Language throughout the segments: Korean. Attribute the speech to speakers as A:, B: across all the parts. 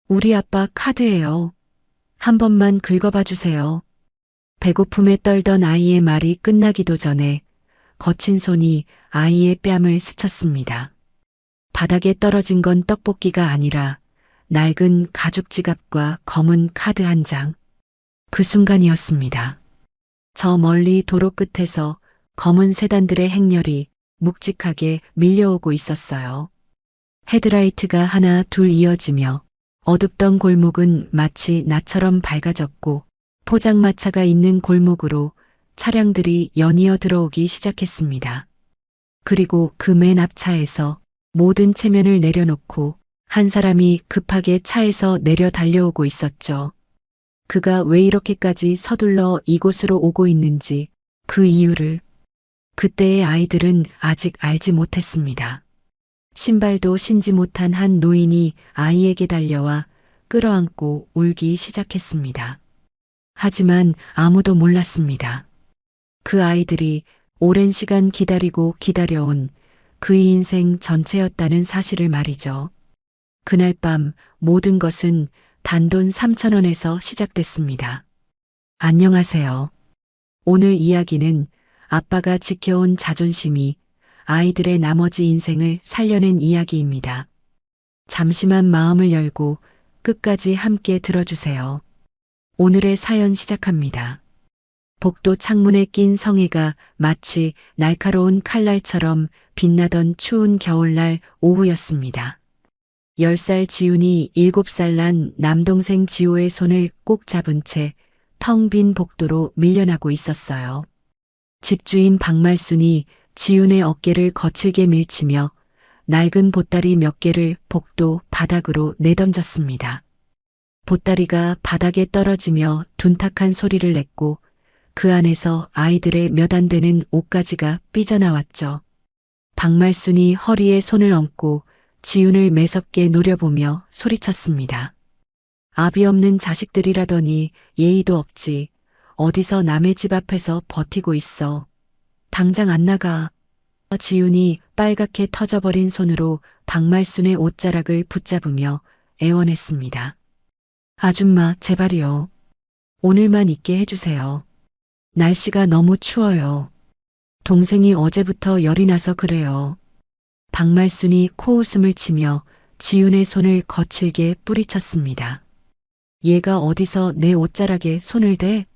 A: 우리 아빠 카드예요. 한 번만 긁어봐 주세요. 배고픔에 떨던 아이의 말이 끝나기도 전에 거친 손이 아이의 뺨을 스쳤습니다. 바닥에 떨어진 건 떡볶이가 아니라 낡은 가죽 지갑과 검은 카드 한 장. 그 순간이었습니다. 저 멀리 도로 끝에서 검은 세단들의 행렬이 묵직하게 밀려오고 있었어요. 헤드라이트가 하나 둘 이어지며 어둡던 골목은 마치 나처럼 밝아졌고 포장마차가 있는 골목으로 차량들이 연이어 들어오기 시작했습니다. 그리고 그 맨 앞 차에서 모든 체면을 내려놓고 한 사람이 급하게 차에서 내려 달려오고 있었죠. 그가 왜 이렇게까지 서둘러 이곳으로 오고 있는지 그 이유를 그때의 아이들은 아직 알지 못했습니다. 신발도 신지 못한 한 노인이 아이에게 달려와 끌어안고 울기 시작했습니다. 하지만 아무도 몰랐습니다. 그 아이들이 오랜 시간 기다리고 기다려온 그의 인생 전체였다는 사실을 말이죠. 그날 밤 모든 것은 단돈 3,000원에서 시작됐습니다. 안녕하세요. 오늘 이야기는 아빠가 지켜온 자존심이 아이들의 나머지 인생을 살려낸 이야기입니다. 잠시만 마음을 열고 끝까지 함께 들어주세요. 오늘의 사연 시작합니다. 복도 창문에 낀 성에가 마치 날카로운 칼날처럼 빛나던 추운 겨울날 오후였습니다. 10살 지훈이 7살 난 남동생 지호의 손을 꼭 잡은 채 텅 빈 복도로 밀려나고 있었어요. 집주인 박말순이 지훈의 어깨를 거칠게 밀치며 낡은 보따리 몇 개를 복도 바닥으로 내던졌습니다. 보따리가 바닥에 떨어지며 둔탁한 소리를 냈고 그 안에서 아이들의 몇 안 되는 옷가지가 삐져나왔죠. 박말순이 허리에 손을 얹고 지훈을 매섭게 노려보며 소리쳤습니다. 아비 없는 자식들이라더니 예의도 없지. 어디서 남의 집 앞에서 버티고 있어. 당장 안 나가. 지훈이 빨갛게 터져버린 손으로 박말순의 옷자락을 붙잡으며 애원했습니다. 아줌마, 제발이요. 오늘만 있게 해주세요. 날씨가 너무 추워요. 동생이 어제부터 열이 나서 그래요. 박말순이 코웃음을 치며 지훈의 손을 거칠게 뿌리쳤습니다. 얘가 어디서 내 옷자락에 손을 대?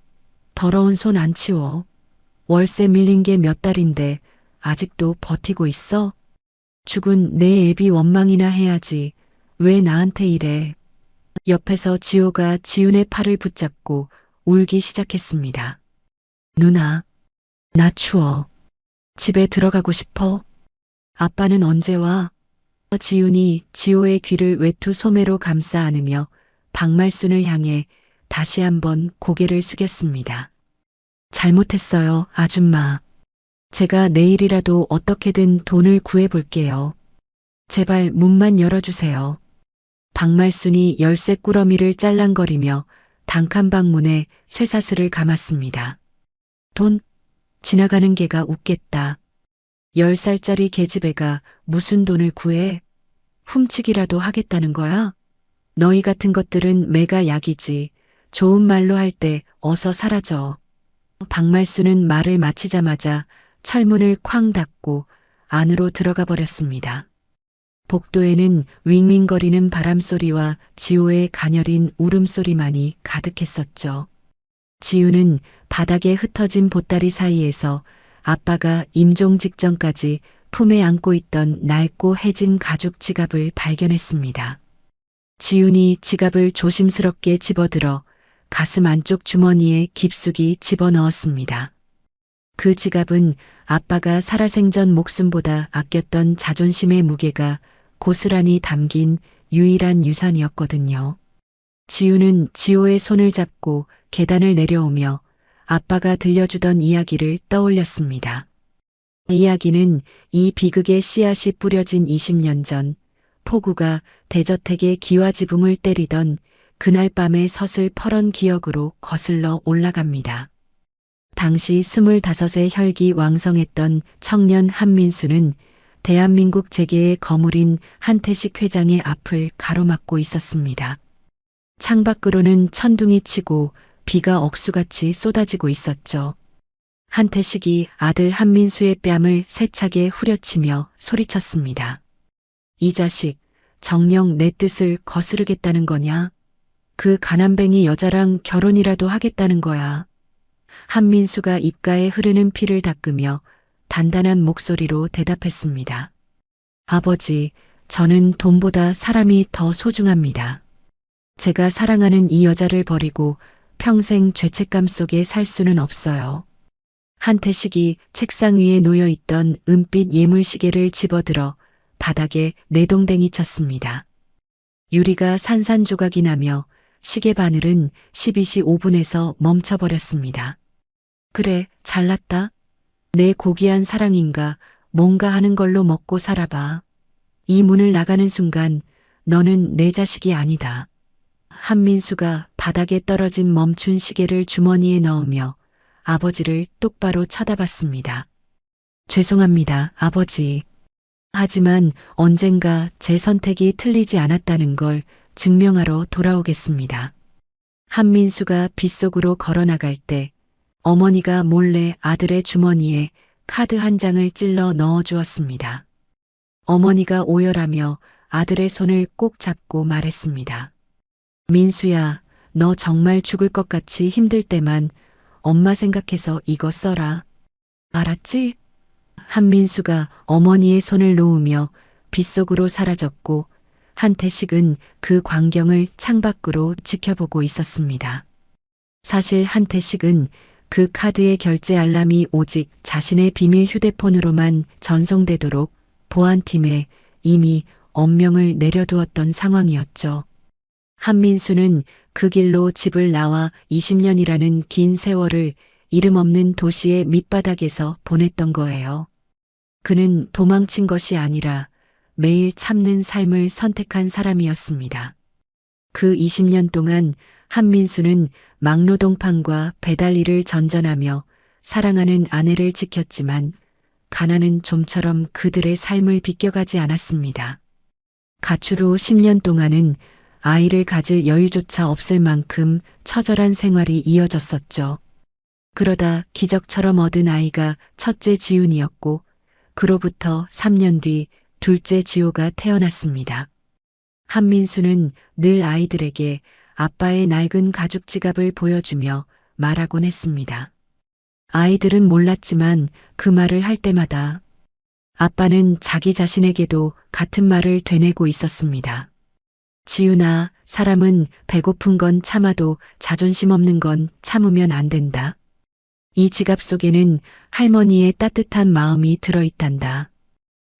A: 더러운 손 안 치워. 월세 밀린 게 몇 달인데 아직도 버티고 있어? 죽은 내 애비 원망이나 해야지. 왜 나한테 이래? 옆에서 지호가 지훈의 팔을 붙잡고 울기 시작했습니다. 누나, 나 추워. 집에 들어가고 싶어. 아빠는 언제 와? 지훈이 지호의 귀를 외투 소매로 감싸 안으며 박말순을 향해 다시 한번 고개를 숙였습니다. 잘못했어요, 아줌마. 제가 내일이라도 어떻게든 돈을 구해볼게요. 제발 문만 열어주세요. 박말순이 열쇠 꾸러미를 짤랑거리며 단칸방 문에 쇠사슬을 감았습니다. 돈? 지나가는 개가 웃겠다. 10살짜리 계집애가 무슨 돈을 구해? 훔치기라도 하겠다는 거야? 너희 같은 것들은 매가 약이지. 좋은 말로 할 때 어서 사라져. 박말순은 말을 마치자마자 철문을 쾅 닫고 안으로 들어가 버렸습니다. 복도에는 윙윙거리는 바람소리와 지호의 가녀린 울음소리만이 가득했었죠. 지우는 바닥에 흩어진 보따리 사이에서 아빠가 임종 직전까지 품에 안고 있던 낡고 해진 가죽 지갑을 발견했습니다. 지훈이 지갑을 조심스럽게 집어들어 가슴 안쪽 주머니에 깊숙이 집어넣었습니다. 그 지갑은 아빠가 살아생전 목숨보다 아꼈던 자존심의 무게가 고스란히 담긴 유일한 유산이었거든요. 지훈은 지호의 손을 잡고 계단을 내려오며 아빠가 들려주던 이야기를 떠올렸습니다. 이야기는 이 비극의 씨앗이 뿌려진 20년 전 폭우가 대저택의 기와지붕을 때리던 그날 밤의 서슬퍼런 기억으로 거슬러 올라갑니다. 당시 25의 혈기 왕성했던 청년 한민수는 대한민국 재계의 거물인 한태식 회장의 앞을 가로막고 있었습니다. 창밖으로는 천둥이 치고 비가 억수같이 쏟아지고 있었죠. 한태식이 아들 한민수의 뺨을 세차게 후려치며 소리쳤습니다. 이 자식, 정녕 내 뜻을 거스르겠다는 거냐? 그 가난뱅이 여자랑 결혼이라도 하겠다는 거야. 한민수가 입가에 흐르는 피를 닦으며 단단한 목소리로 대답했습니다. 아버지, 저는 돈보다 사람이 더 소중합니다. 제가 사랑하는 이 여자를 버리고 평생 죄책감 속에 살 수는 없어요. 한태식이 책상 위에 놓여있던 은빛 예물시계를 집어들어 바닥에 내동댕이 쳤습니다. 유리가 산산조각이 나며 시계 바늘은 12시 5분에서 멈춰버렸습니다. 그래, 잘났다. 내 고귀한 사랑인가 뭔가 하는 걸로 먹고 살아봐. 이 문을 나가는 순간 너는 내 자식이 아니다. 한민수가 바닥에 떨어진 멈춘 시계를 주머니에 넣으며 아버지를 똑바로 쳐다봤습니다. 죄송합니다, 아버지. 하지만 언젠가 제 선택이 틀리지 않았다는 걸 증명하러 돌아오겠습니다. 한민수가 빗속으로 걸어나갈 때 어머니가 몰래 아들의 주머니에 카드 한 장을 찔러 넣어주었습니다. 어머니가 오열하며 아들의 손을 꼭 잡고 말했습니다. 민수야, 너 정말 죽을 것 같이 힘들 때만 엄마 생각해서 이거 써라. 알았지? 한민수가 어머니의 손을 놓으며 빗속으로 사라졌고 한태식은 그 광경을 창밖으로 지켜보고 있었습니다. 사실 한태식은 그 카드의 결제 알람이 오직 자신의 비밀 휴대폰으로만 전송되도록 보안팀에 이미 엄명을 내려두었던 상황이었죠. 한민수는 그 길로 집을 나와 20년이라는 긴 세월을 이름 없는 도시의 밑바닥에서 보냈던 거예요. 그는 도망친 것이 아니라 매일 참는 삶을 선택한 사람이었습니다. 그 20년 동안 한민수는 막노동판과 배달일을 전전하며 사랑하는 아내를 지켰지만 가난은 좀처럼 그들의 삶을 비껴가지 않았습니다. 가출 후 10년 동안은 아이를 가질 여유조차 없을 만큼 처절한 생활이 이어졌었죠. 그러다 기적처럼 얻은 아이가 첫째 지훈이었고 그로부터 3년 뒤 둘째 지호가 태어났습니다. 한민수는 늘 아이들에게 아빠의 낡은 가죽 지갑을 보여주며 말하곤 했습니다. 아이들은 몰랐지만 그 말을 할 때마다 아빠는 자기 자신에게도 같은 말을 되뇌고 있었습니다. 지훈아, 사람은 배고픈 건 참아도 자존심 없는 건 참으면 안 된다. 이 지갑 속에는 할머니의 따뜻한 마음이 들어있단다.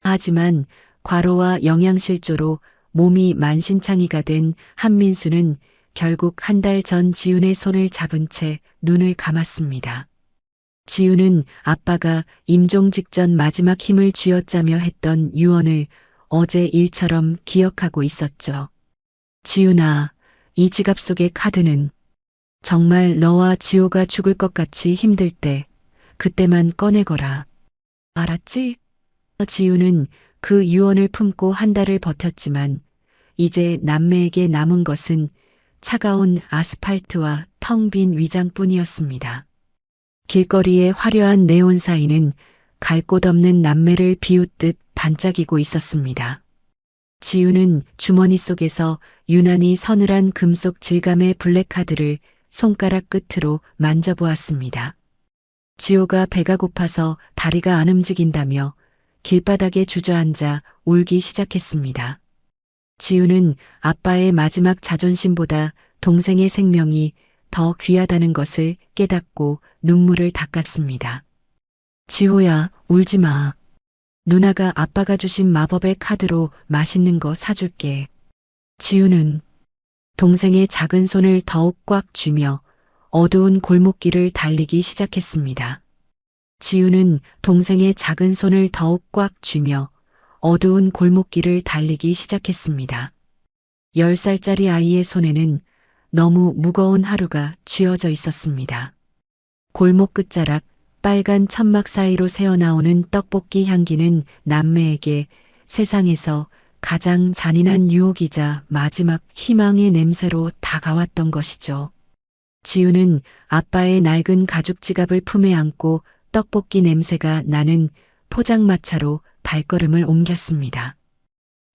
A: 하지만 과로와 영양실조로 몸이 만신창이가 된 한민수는 결국 한 달 전 지훈의 손을 잡은 채 눈을 감았습니다. 지훈은 아빠가 임종 직전 마지막 힘을 쥐어짜며 했던 유언을 어제 일처럼 기억하고 있었죠. 지훈아, 이 지갑 속의 카드는 정말 너와 지호가 죽을 것 같이 힘들 때 그때만 꺼내거라. 알았지? 지훈은 그 유언을 품고 한 달을 버텼지만 이제 남매에게 남은 것은 차가운 아스팔트와 텅 빈 위장뿐이었습니다. 길거리의 화려한 네온 사인은 갈 곳 없는 남매를 비웃듯 반짝이고 있었습니다. 지훈은 주머니 속에서 유난히 서늘한 금속 질감의 블랙카드를 손가락 끝으로 만져보았습니다. 지호가 배가 고파서 다리가 안 움직인다며 길바닥에 주저앉아 울기 시작했습니다. 지훈은 아빠의 마지막 자존심보다 동생의 생명이 더 귀하다는 것을 깨닫고 눈물을 닦았습니다. 지호야, 울지 마. 누나가 아빠가 주신 마법의 카드로 맛있는 거 사줄게. 지훈은 동생의 작은 손을 더욱 꽉 쥐며 어두운 골목길을 달리기 시작했습니다. 지훈은 동생의 작은 손을 더욱 꽉 쥐며 어두운 골목길을 달리기 시작했습니다. 10살짜리 아이의 손에는 너무 무거운 하루가 쥐어져 있었습니다. 골목 끝자락 빨간 천막 사이로 새어나오는 떡볶이 향기는 남매에게 세상에서 가장 잔인한 유혹이자 마지막 희망의 냄새로 다가왔던 것이죠. 지우는 아빠의 낡은 가죽 지갑을 품에 안고 떡볶이 냄새가 나는 포장마차로 발걸음을 옮겼습니다.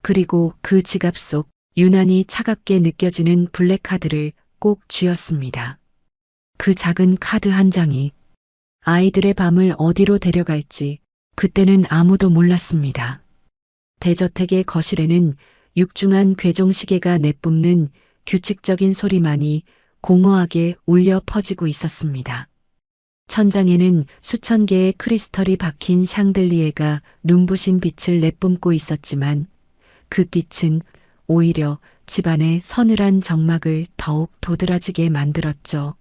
A: 그리고 그 지갑 속 유난히 차갑게 느껴지는 블랙카드를 꼭 쥐었습니다. 그 작은 카드 한 장이 아이들의 밤을 어디로 데려갈지 그때는 아무도 몰랐습니다. 대저택의 거실에는 육중한 괴종시계가 내뿜는 규칙적인 소리만이 공허하게 울려 퍼지고 있었습니다. 천장에는 수천 개의 크리스털이 박힌 샹들리에가 눈부신 빛을 내뿜고 있었지만 그 빛은 오히려 집안의 서늘한 정막을 더욱 도드라지게 만들었죠.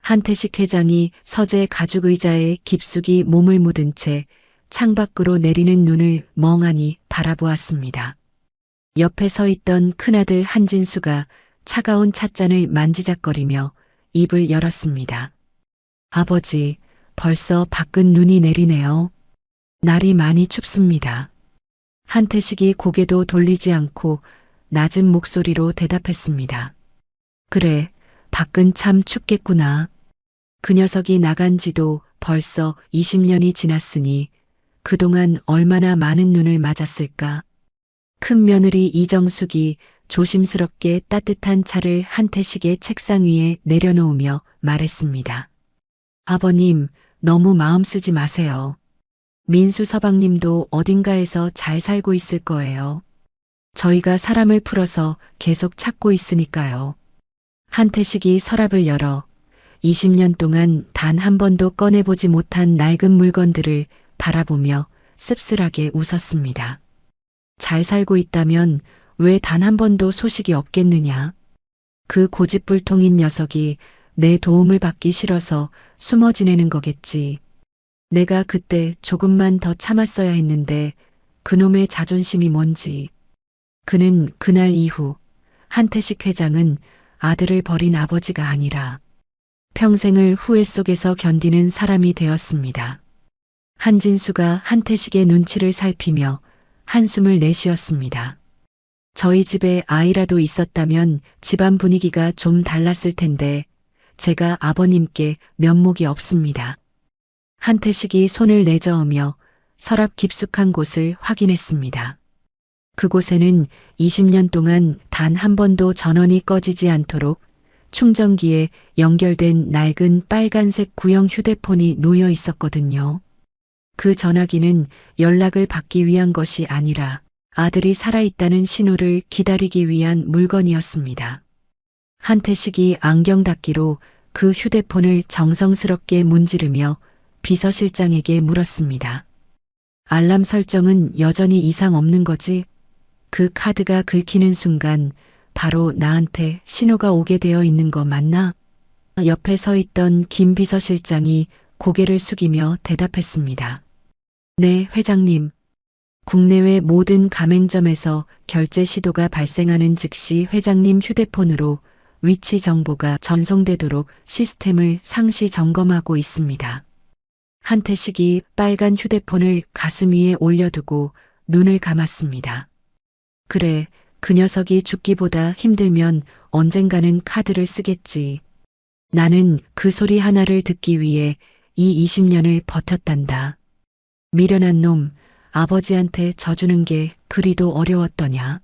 A: 한태식 회장이 서재 가죽 의자에 깊숙이 몸을 묻은 채 창밖으로 내리는 눈을 멍하니 바라보았습니다. 옆에 서 있던 큰아들 한진수가 차가운 찻잔을 만지작거리며 입을 열었습니다. 아버지, 벌써 밖은 눈이 내리네요. 날이 많이 춥습니다. 한태식이 고개도 돌리지 않고 낮은 목소리로 대답했습니다. 그래, 밖은 참 춥겠구나. 그 녀석이 나간 지도 벌써 20년이 지났으니 그동안 얼마나 많은 눈을 맞았을까. 큰 며느리 이정숙이 조심스럽게 따뜻한 차를 한태식의 책상 위에 내려놓으며 말했습니다. 아버님, 너무 마음 쓰지 마세요. 민수 서방님도 어딘가에서 잘 살고 있을 거예요. 저희가 사람을 풀어서 계속 찾고 있으니까요. 한태식이 서랍을 열어 20년 동안 단 한 번도 꺼내보지 못한 낡은 물건들을 바라보며 씁쓸하게 웃었습니다. 잘 살고 있다면 왜 단 한 번도 소식이 없겠느냐. 그 고집불통인 녀석이 내 도움을 받기 싫어서 숨어 지내는 거겠지. 내가 그때 조금만 더 참았어야 했는데 그놈의 자존심이 뭔지. 그는 그날 이후 한태식 회장은 아들을 버린 아버지가 아니라 평생을 후회 속에서 견디는 사람이 되었습니다. 한진수가 한태식의 눈치를 살피며 한숨을 내쉬었습니다. 저희 집에 아이라도 있었다면 집안 분위기가 좀 달랐을 텐데 제가 아버님께 면목이 없습니다. 한태식이 손을 내저으며 서랍 깊숙한 곳을 확인했습니다. 그곳에는 20년 동안 단 한 번도 전원이 꺼지지 않도록 충전기에 연결된 낡은 빨간색 구형 휴대폰이 놓여 있었거든요. 그 전화기는 연락을 받기 위한 것이 아니라 아들이 살아있다는 신호를 기다리기 위한 물건이었습니다. 한태식이 안경 닫기로 그 휴대폰을 정성스럽게 문지르며 비서실장에게 물었습니다. 알람 설정은 여전히 이상 없는 거지? 그 카드가 긁히는 순간 바로 나한테 신호가 오게 되어 있는 거 맞나? 옆에 서 있던 김 비서실장이 고개를 숙이며 대답했습니다. 네, 회장님. 국내외 모든 가맹점에서 결제 시도가 발생하는 즉시 회장님 휴대폰으로 위치 정보가 전송되도록 시스템을 상시 점검하고 있습니다. 한태식이 빨간 휴대폰을 가슴 위에 올려두고 눈을 감았습니다. 그래, 그 녀석이 죽기보다 힘들면 언젠가는 카드를 쓰겠지. 나는 그 소리 하나를 듣기 위해 이 20년을 버텼단다. 미련한 놈, 아버지한테 져주는 게 그리도 어려웠더냐.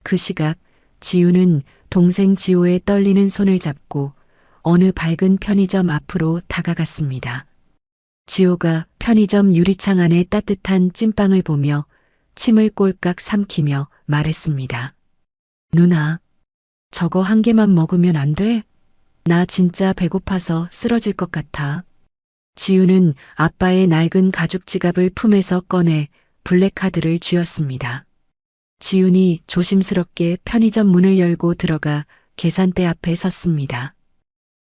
A: 그 시각 지우는 동생 지호의 떨리는 손을 잡고 어느 밝은 편의점 앞으로 다가갔습니다. 지호가 편의점 유리창 안에 따뜻한 찐빵을 보며 침을 꼴깍 삼키며 말했습니다. 누나, 저거 한 개만 먹으면 안 돼? 나 진짜 배고파서 쓰러질 것 같아. 지우는 아빠의 낡은 가죽 지갑을 품에서 꺼내 블랙카드를 쥐었습니다. 지훈이 조심스럽게 편의점 문을 열고 들어가 계산대 앞에 섰습니다.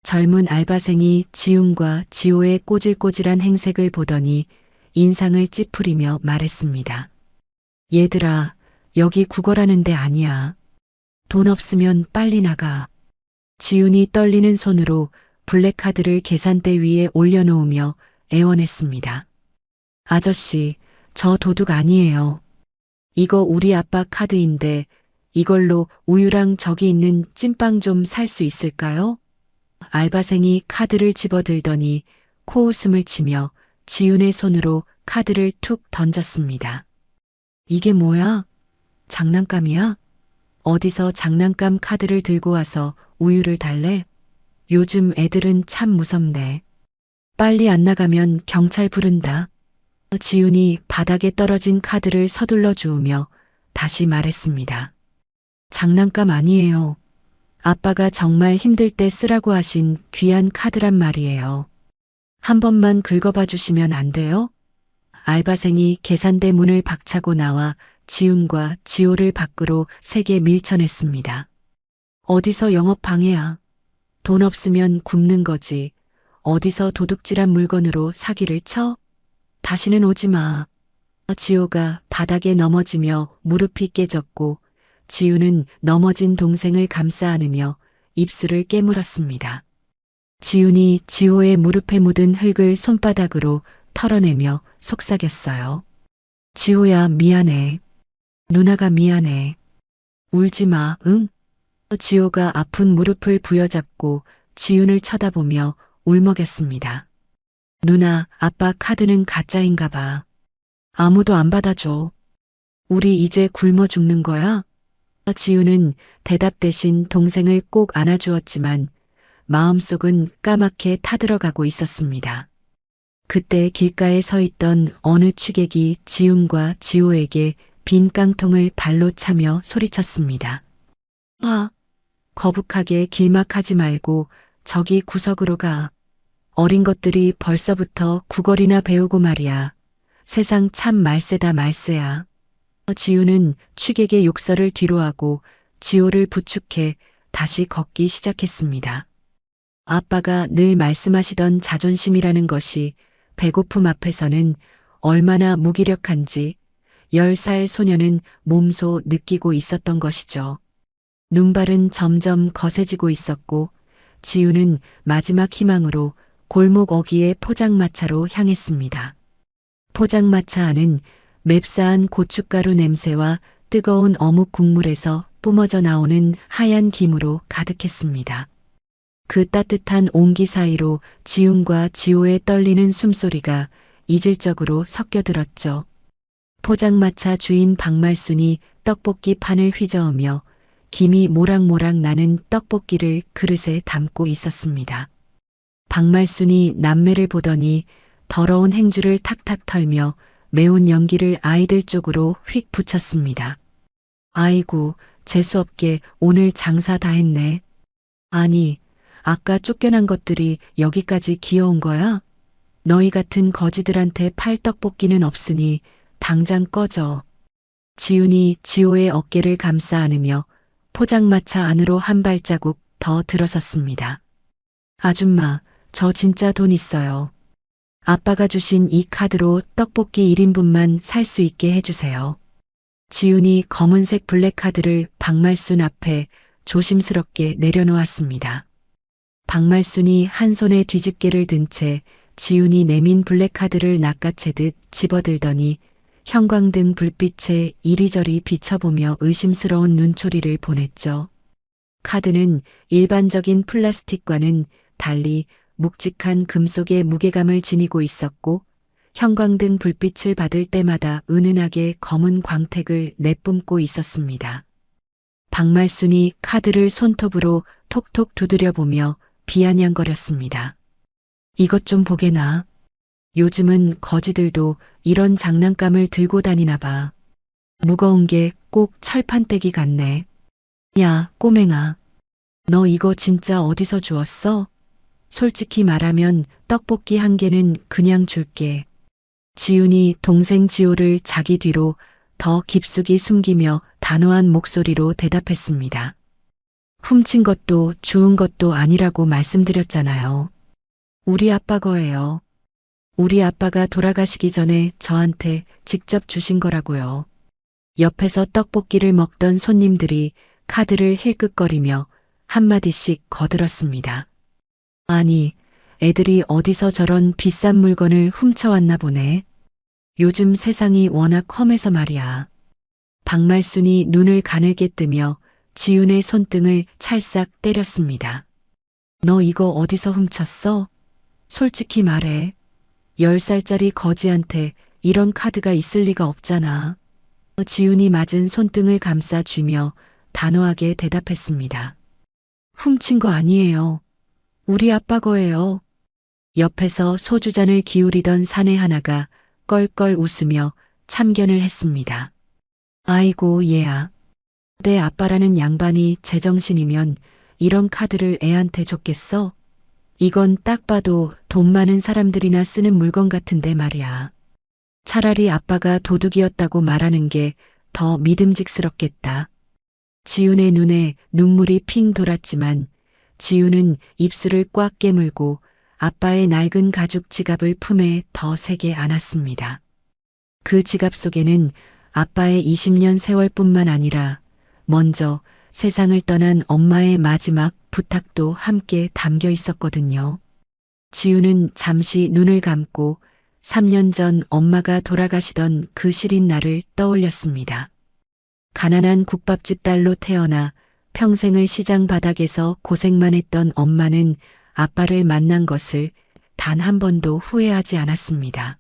A: 젊은 알바생이 지훈과 지호의 꼬질꼬질한 행색을 보더니 인상을 찌푸리며 말했습니다. 얘들아, 여기 구걸하는 데 아니야. 돈 없으면 빨리 나가. 지훈이 떨리는 손으로 블랙카드를 계산대 위에 올려놓으며 애원했습니다. 아저씨, 저 도둑 아니에요. 이거 우리 아빠 카드인데 이걸로 우유랑 저기 있는 찐빵 좀 살 수 있을까요? 알바생이 카드를 집어들더니 코웃음을 치며 지훈의 손으로 카드를 툭 던졌습니다. 이게 뭐야? 장난감이야? 어디서 장난감 카드를 들고 와서 우유를 달래? 요즘 애들은 참 무섭네. 빨리 안 나가면 경찰 부른다. 지훈이 바닥에 떨어진 카드를 서둘러 주우며 다시 말했습니다. 장난감 아니에요. 아빠가 정말 힘들 때 쓰라고 하신 귀한 카드란 말이에요. 한 번만 긁어봐 주시면 안 돼요? 알바생이 계산대 문을 박차고 나와 지훈과 지호를 밖으로 세게 밀쳐냈습니다. 어디서 영업 방해야? 돈 없으면 굶는 거지. 어디서 도둑질한 물건으로 사기를 쳐? 다시는 오지 마. 지호가 바닥에 넘어지며 무릎이 깨졌고 지훈은 넘어진 동생을 감싸 안으며 입술을 깨물었습니다. 지훈이 지호의 무릎에 묻은 흙을 손바닥으로 털어내며 속삭였어요. 지호야, 미안해. 누나가 미안해. 울지 마, 응? 지호가 아픈 무릎을 부여잡고 지훈을 쳐다보며 울먹였습니다. 누나, 아빠 카드는 가짜인가 봐. 아무도 안 받아줘. 우리 이제 굶어 죽는 거야? 지훈은 대답 대신 동생을 꼭 안아주었지만 마음속은 까맣게 타들어가고 있었습니다. 그때 길가에 서 있던 어느 취객이 지훈과 지호에게 빈 깡통을 발로 차며 소리쳤습니다. 거북하게 길막하지 말고 저기 구석으로 가. 어린 것들이 벌써부터 구걸이나 배우고 말이야. 세상 참 말세다 말세야. 지훈은 취객의 욕설을 뒤로하고 지호를 부축해 다시 걷기 시작했습니다. 아빠가 늘 말씀하시던 자존심이라는 것이 배고픔 앞에서는 얼마나 무기력한지 10살 소녀는 몸소 느끼고 있었던 것이죠. 눈발은 점점 거세지고 있었고 지훈은 마지막 희망으로 골목 어귀의 포장마차로 향했습니다. 포장마차 안은 맵싸한 고춧가루 냄새와 뜨거운 어묵 국물에서 뿜어져 나오는 하얀 김으로 가득했습니다. 그 따뜻한 온기 사이로 지훈과 지호의 떨리는 숨소리가 이질적으로 섞여들었죠. 포장마차 주인 박말순이 떡볶이 판을 휘저으며 김이 모락모락 나는 떡볶이를 그릇에 담고 있었습니다. 박말순이 남매를 보더니 더러운 행주를 탁탁 털며 매운 연기를 아이들 쪽으로 휙 붙였습니다. 아이고, 재수없게 오늘 장사 다 했네. 아니, 아까 쫓겨난 것들이 여기까지 기어온 거야? 너희 같은 거지들한테 팔 떡볶이는 없으니 당장 꺼져. 지훈이 지호의 어깨를 감싸 안으며 포장마차 안으로 한 발자국 더 들어섰습니다. 아줌마, 저 진짜 돈 있어요. 아빠가 주신 이 카드로 떡볶이 1인분만 살 수 있게 해주세요. 지훈이 검은색 블랙카드를 박말순 앞에 조심스럽게 내려놓았습니다. 박말순이 한 손에 뒤집개를 든 채 지훈이 내민 블랙카드를 낚아채듯 집어들더니 형광등 불빛에 이리저리 비춰보며 의심스러운 눈초리를 보냈죠. 카드는 일반적인 플라스틱과는 달리 묵직한 금속의 무게감을 지니고 있었고 형광등 불빛을 받을 때마다 은은하게 검은 광택을 내뿜고 있었습니다. 박말순이 카드를 손톱으로 톡톡 두드려 보며 비아냥거렸습니다. 이것 좀 보게나. 요즘은 거지들도 이런 장난감을 들고 다니나 봐. 무거운 게 꼭 철판떼기 같네. 야, 꼬맹아. 너 이거 진짜 어디서 주웠어? 솔직히 말하면 떡볶이 한 개는 그냥 줄게. 지훈이 동생 지호를 자기 뒤로 더 깊숙이 숨기며 단호한 목소리로 대답했습니다. 훔친 것도 주운 것도 아니라고 말씀드렸잖아요. 우리 아빠 거예요. 우리 아빠가 돌아가시기 전에 저한테 직접 주신 거라고요. 옆에서 떡볶이를 먹던 손님들이 카드를 힐끗거리며 한마디씩 거들었습니다. 아니, 애들이 어디서 저런 비싼 물건을 훔쳐왔나 보네. 요즘 세상이 워낙 험해서 말이야. 박말순이 눈을 가늘게 뜨며 지훈의 손등을 찰싹 때렸습니다. 너 이거 어디서 훔쳤어? 솔직히 말해. 10살짜리 거지한테 이런 카드가 있을 리가 없잖아. 지훈이 맞은 손등을 감싸 쥐며 단호하게 대답했습니다. 훔친 거 아니에요. 우리 아빠 거예요. 옆에서 소주잔을 기울이던 사내 하나가 껄껄 웃으며 참견을 했습니다. 아이고 얘야. 내 아빠라는 양반이 제정신이면 이런 카드를 애한테 줬겠어? 이건 딱 봐도 돈 많은 사람들이나 쓰는 물건 같은데 말이야. 차라리 아빠가 도둑이었다고 말하는 게 더 믿음직스럽겠다. 지훈의 눈에 눈물이 핑 돌았지만 지훈은 입술을 꽉 깨물고 아빠의 낡은 가죽 지갑을 품에 더 세게 안았습니다. 그 지갑 속에는 아빠의 20년 세월뿐만 아니라 먼저 세상을 떠난 엄마의 마지막 부탁도 함께 담겨 있었거든요. 지훈은 잠시 눈을 감고 3년 전 엄마가 돌아가시던 그 시린 날을 떠올렸습니다. 가난한 국밥집 딸로 태어나 평생을 시장 바닥에서 고생만 했던 엄마는 아빠를 만난 것을 단 한 번도 후회하지 않았습니다.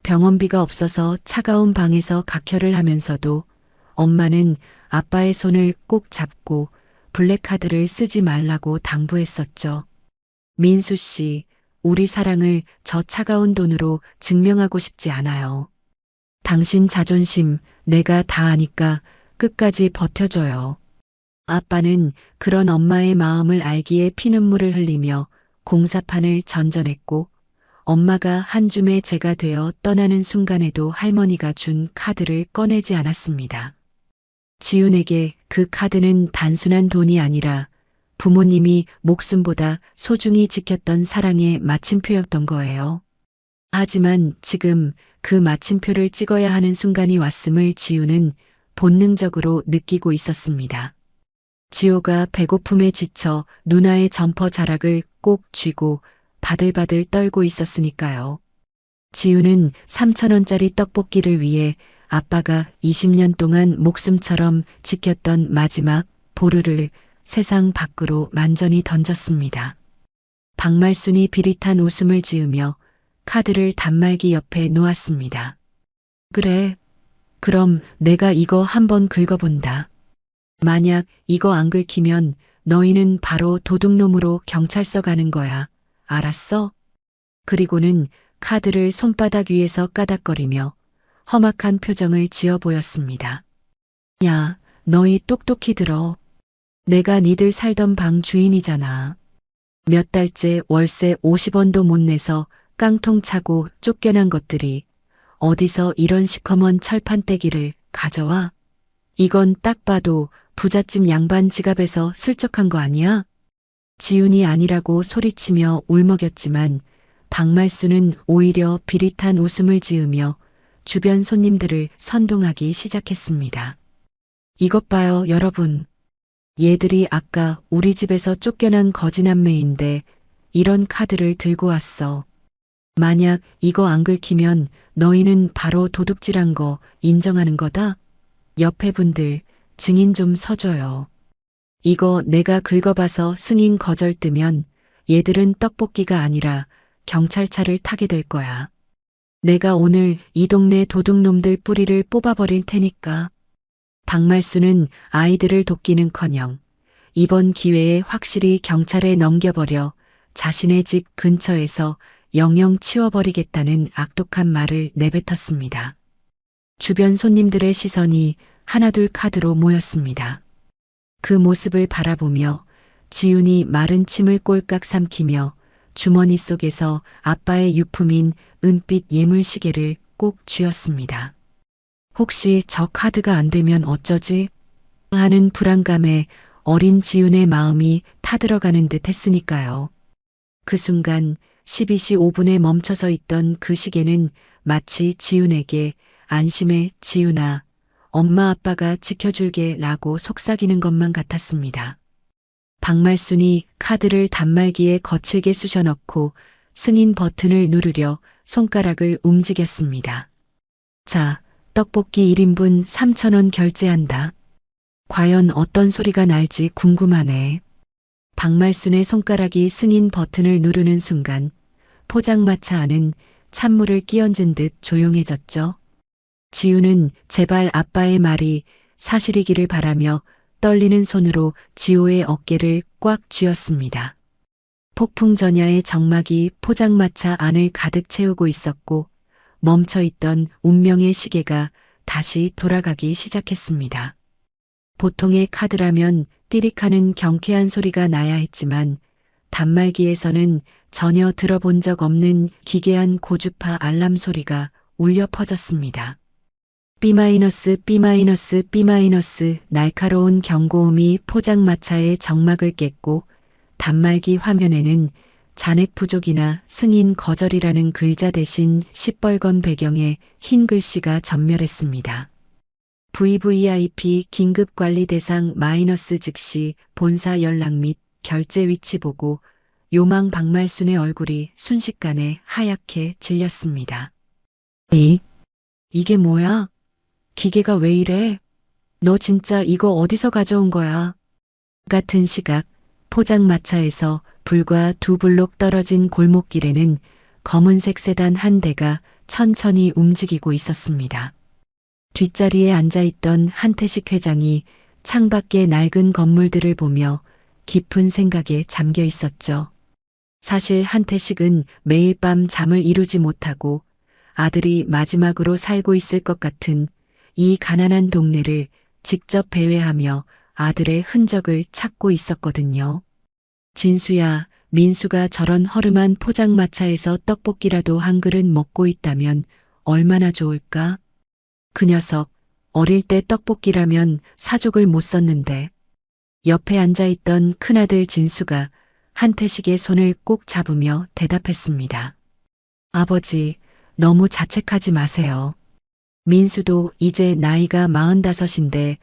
A: 병원비가 없어서 차가운 방에서 각혈을 하면서도 엄마는 아빠의 손을 꼭 잡고 블랙카드를 쓰지 말라고 당부했었죠. 민수 씨, 우리 사랑을 저 차가운 돈으로 증명하고 싶지 않아요. 당신 자존심 내가 다 아니까 끝까지 버텨줘요. 아빠는 그런 엄마의 마음을 알기에 피눈물을 흘리며 공사판을 전전했고 엄마가 한 줌의 재가 되어 떠나는 순간에도 할머니가 준 카드를 꺼내지 않았습니다. 지훈에게 그 카드는 단순한 돈이 아니라 부모님이 목숨보다 소중히 지켰던 사랑의 마침표였던 거예요. 하지만 지금 그 마침표를 찍어야 하는 순간이 왔음을 지훈은 본능적으로 느끼고 있었습니다. 지호가 배고픔에 지쳐 누나의 점퍼 자락을 꼭 쥐고 바들바들 떨고 있었으니까요. 지훈은 3,000원짜리 떡볶이를 위해 아빠가 20년 동안 목숨처럼 지켰던 마지막 보루를 세상 밖으로 만전히 던졌습니다. 박말순이 비릿한 웃음을 지으며 카드를 단말기 옆에 놓았습니다. 그래, 그럼 내가 이거 한번 긁어본다. 만약 이거 안 긁히면 너희는 바로 도둑놈으로 경찰서 가는 거야. 알았어? 그리고는 카드를 손바닥 위에서 까닥거리며 험악한 표정을 지어 보였습니다. 야, 너희 똑똑히 들어. 내가 니들 살던 방 주인이잖아. 몇 달째 월세 50원도 못 내서 깡통 차고 쫓겨난 것들이 어디서 이런 시커먼 철판떼기를 가져와? 이건 딱 봐도 부잣집 양반 지갑에서 슬쩍한 거 아니야? 지훈이 아니라고 소리치며 울먹였지만 박말순은 오히려 비릿한 웃음을 지으며 주변 손님들을 선동하기 시작했습니다. 이것 봐요, 여러분. 얘들이 아까 우리 집에서 쫓겨난 거지남매인데 이런 카드를 들고 왔어. 만약 이거 안 긁히면 너희는 바로 도둑질한 거 인정하는 거다? 옆에 분들 증인 좀 서줘요. 이거 내가 긁어봐서 승인 거절 뜨면 얘들은 떡볶이가 아니라 경찰차를 타게 될 거야. 내가 오늘 이 동네 도둑놈들 뿌리를 뽑아버릴 테니까. 박말순은 아이들을 돕기는커녕 이번 기회에 확실히 경찰에 넘겨버려 자신의 집 근처에서 영영 치워버리겠다는 악독한 말을 내뱉었습니다. 주변 손님들의 시선이 하나둘 카드로 모였습니다. 그 모습을 바라보며 지훈이 마른 침을 꼴깍 삼키며 주머니 속에서 아빠의 유품인 은빛 예물시계를 꼭 쥐었습니다. 혹시 저 카드가 안 되면 어쩌지? 하는 불안감에 어린 지훈의 마음이 타들어가는 듯 했으니까요. 그 순간 12시 5분에 멈춰서 있던 그 시계는 마치 지훈에게 안심해 지훈아, 엄마 아빠가 지켜줄게 라고 속삭이는 것만 같았습니다. 박말순이 카드를 단말기에 거칠게 쑤셔넣고 승인 버튼을 누르려 손가락을 움직였습니다. 자, 떡볶이 1인분 3,000원 결제한다. 과연 어떤 소리가 날지 궁금하네. 박말순의 손가락이 승인 버튼을 누르는 순간 포장마차 안은 찬물을 끼얹은 듯 조용해졌죠. 지우는 제발 아빠의 말이 사실이기를 바라며 떨리는 손으로 지호의 어깨를 꽉 쥐었습니다. 폭풍전야의 정막이 포장마차 안을 가득 채우고 있었고 멈춰있던 운명의 시계가 다시 돌아가기 시작했습니다. 보통의 카드라면 띠릭하는 경쾌한 소리가 나야 했지만 단말기에서는 전혀 들어본 적 없는 기괴한 고주파 알람 소리가 울려 퍼졌습니다. B-, B-, 날카로운 경고음이 포장마차의 정막을 깼고 단말기 화면에는 잔액 부족이나 승인 거절이라는 글자 대신 시뻘건 배경에 흰 글씨가 전멸했습니다. VVIP 긴급관리 대상 마이너스 즉시 본사 연락 및 결제 위치 보고 요망 박말순의 얼굴이 순식간에 하얗게 질렸습니다. 이게 뭐야? 기계가 왜 이래? 너 진짜 이거 어디서 가져온 거야? 같은 시각 포장마차에서 불과 2블록 떨어진 골목길에는 검은색 세단 한 대가 천천히 움직이고 있었습니다. 뒷자리에 앉아있던 한태식 회장이 창밖의 낡은 건물들을 보며 깊은 생각에 잠겨 있었죠. 사실 한태식은 매일 밤 잠을 이루지 못하고 아들이 마지막으로 살고 있을 것 같은 이 가난한 동네를 직접 배회하며 아들의 흔적을 찾고 있었거든요. 진수야, 민수가 저런 허름한 포장마차에서 떡볶이라도 한 그릇 먹고 있다면 얼마나 좋을까? 그 녀석 어릴 때 떡볶이라면 사족을 못 썼는데. 옆에 앉아있던 큰아들 진수가 한태식의 손을 꼭 잡으며 대답했습니다. 아버지, 너무 자책하지 마세요. 민수도 이제 나이가 45인데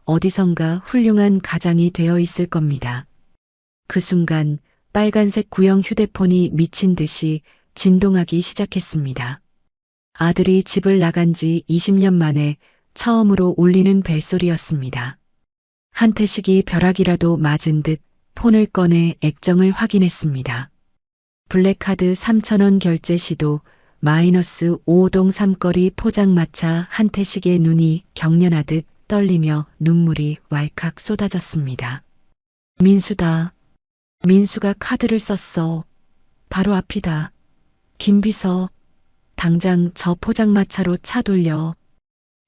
A: 어디선가 훌륭한 가장이 되어 있을 겁니다. 그 순간 빨간색 구형 휴대폰이 미친 듯이 진동하기 시작했습니다. 아들이 집을 나간 지 20년 만에 처음으로 울리는 벨소리였습니다. 한태식이 벼락이라도 맞은 듯 폰을 꺼내 액정을 확인했습니다. 블랙카드 3,000원 결제 시도 마이너스 5동 삼거리 포장마차. 한태식의 눈이 경련하듯 떨리며 눈물이 왈칵 쏟아졌습니다. 민수다. 민수가 카드를 썼어. 바로 앞이다. 김비서, 당장 저 포장마차로 차 돌려.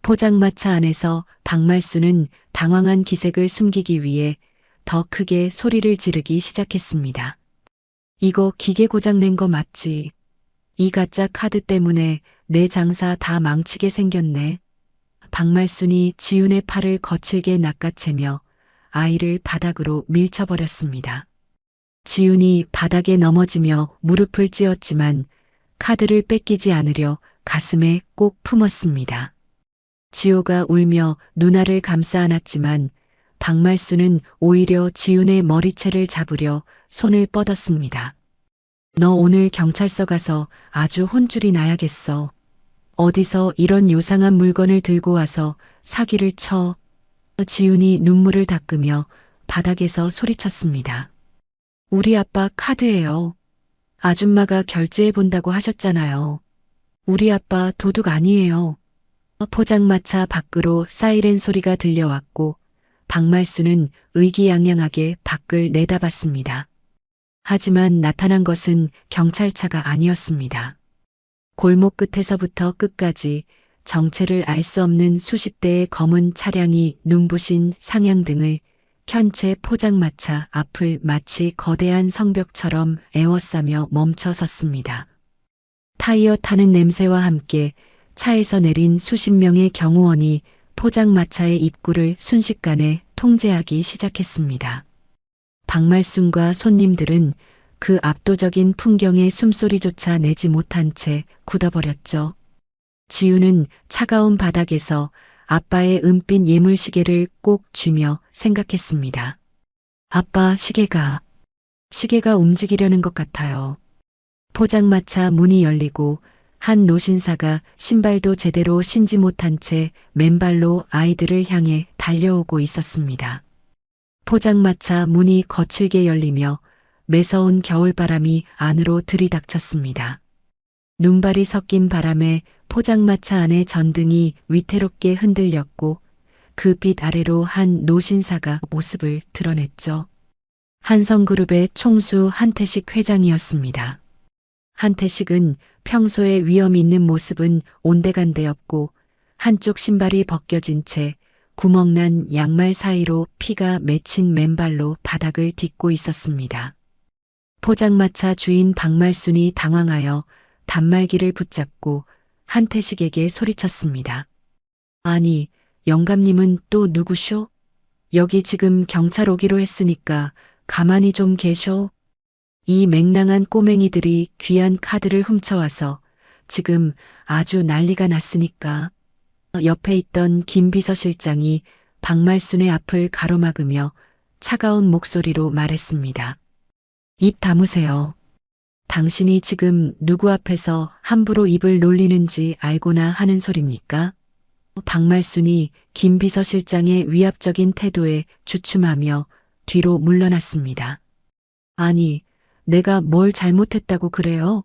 A: 포장마차 안에서 박말순은 당황한 기색을 숨기기 위해 더 크게 소리를 지르기 시작했습니다. 이거 기계 고장 낸 거 맞지? 이 가짜 카드 때문에 내 장사 다 망치게 생겼네. 박말순이 지훈의 팔을 거칠게 낚아채며 아이를 바닥으로 밀쳐버렸습니다. 지훈이 바닥에 넘어지며 무릎을 찧었지만 카드를 뺏기지 않으려 가슴에 꼭 품었습니다. 지호가 울며 누나를 감싸 안았지만 박말순은 오히려 지훈의 머리채를 잡으려 손을 뻗었습니다. 너 오늘 경찰서 가서 아주 혼쭐이 나야겠어. 어디서 이런 요상한 물건을 들고 와서 사기를 쳐. 지훈이 눈물을 닦으며 바닥에서 소리쳤습니다. 우리 아빠 카드예요. 아줌마가 결제해 본다고 하셨잖아요. 우리 아빠 도둑 아니에요. 포장마차 밖으로 사이렌 소리가 들려왔고 박말순은 의기양양하게 밖을 내다봤습니다. 하지만 나타난 것은 경찰차가 아니었습니다. 골목 끝에서부터 끝까지 정체를 알 수 없는 수십 대의 검은 차량이 눈부신 상향등을 켠 채 포장마차 앞을 마치 거대한 성벽처럼 에워싸며 멈춰 섰습니다. 타이어 타는 냄새와 함께 차에서 내린 수십 명의 경호원이 포장마차의 입구를 순식간에 통제하기 시작했습니다. 박말순과 손님들은 그 압도적인 풍경의 숨소리조차 내지 못한 채 굳어버렸죠. 지우는 차가운 바닥에서 아빠의 은빛 예물시계를 꼭 쥐며 생각했습니다. 아빠, 시계가 움직이려는 것 같아요. 포장마차 문이 열리고 한 노신사가 신발도 제대로 신지 못한 채 맨발로 아이들을 향해 달려오고 있었습니다. 포장마차 문이 거칠게 열리며 매서운 겨울바람이 안으로 들이닥쳤습니다. 눈발이 섞인 바람에 포장마차 안의 전등이 위태롭게 흔들렸고 그 빛 아래로 한 노신사가 모습을 드러냈죠. 한성그룹의 총수 한태식 회장이었습니다. 한태식은 평소에 위험 있는 모습은 온데간데였고 한쪽 신발이 벗겨진 채 구멍난 양말 사이로 피가 맺힌 맨발로 바닥을 딛고 있었습니다. 포장마차 주인 박말순이 당황하여 단말기를 붙잡고 한태식에게 소리쳤습니다. 아니, 영감님은 또 누구쇼? 여기 지금 경찰 오기로 했으니까 가만히 좀 계셔. 이 맹랑한 꼬맹이들이 귀한 카드를 훔쳐와서 지금 아주 난리가 났으니까. 옆에 있던 김 비서실장이 박말순의 앞을 가로막으며 차가운 목소리로 말했습니다. 입 다무세요. 당신이 지금 누구 앞에서 함부로 입을 놀리는지 알고나 하는 소립니까? 박말순이 김 비서실장의 위압적인 태도에 주춤하며 뒤로 물러났습니다. 아니, 내가 뭘 잘못했다고 그래요?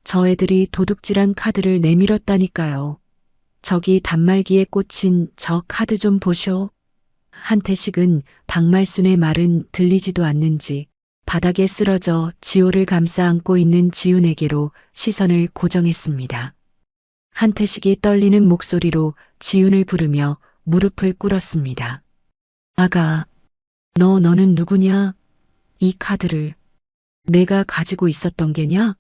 A: 저 애들이 도둑질한 카드를 내밀었다니까요. 저기 단말기에 꽂힌 저 카드 좀 보쇼. 한태식은 박말순의 말은 들리지도 않는지 바닥에 쓰러져 지호를 감싸 안고 있는 지훈에게로 시선을 고정했습니다. 한태식이 떨리는 목소리로 지훈을 부르며 무릎을 꿇었습니다. 아가, 너는 누구냐? 이 카드를 내가 가지고 있었던 게냐?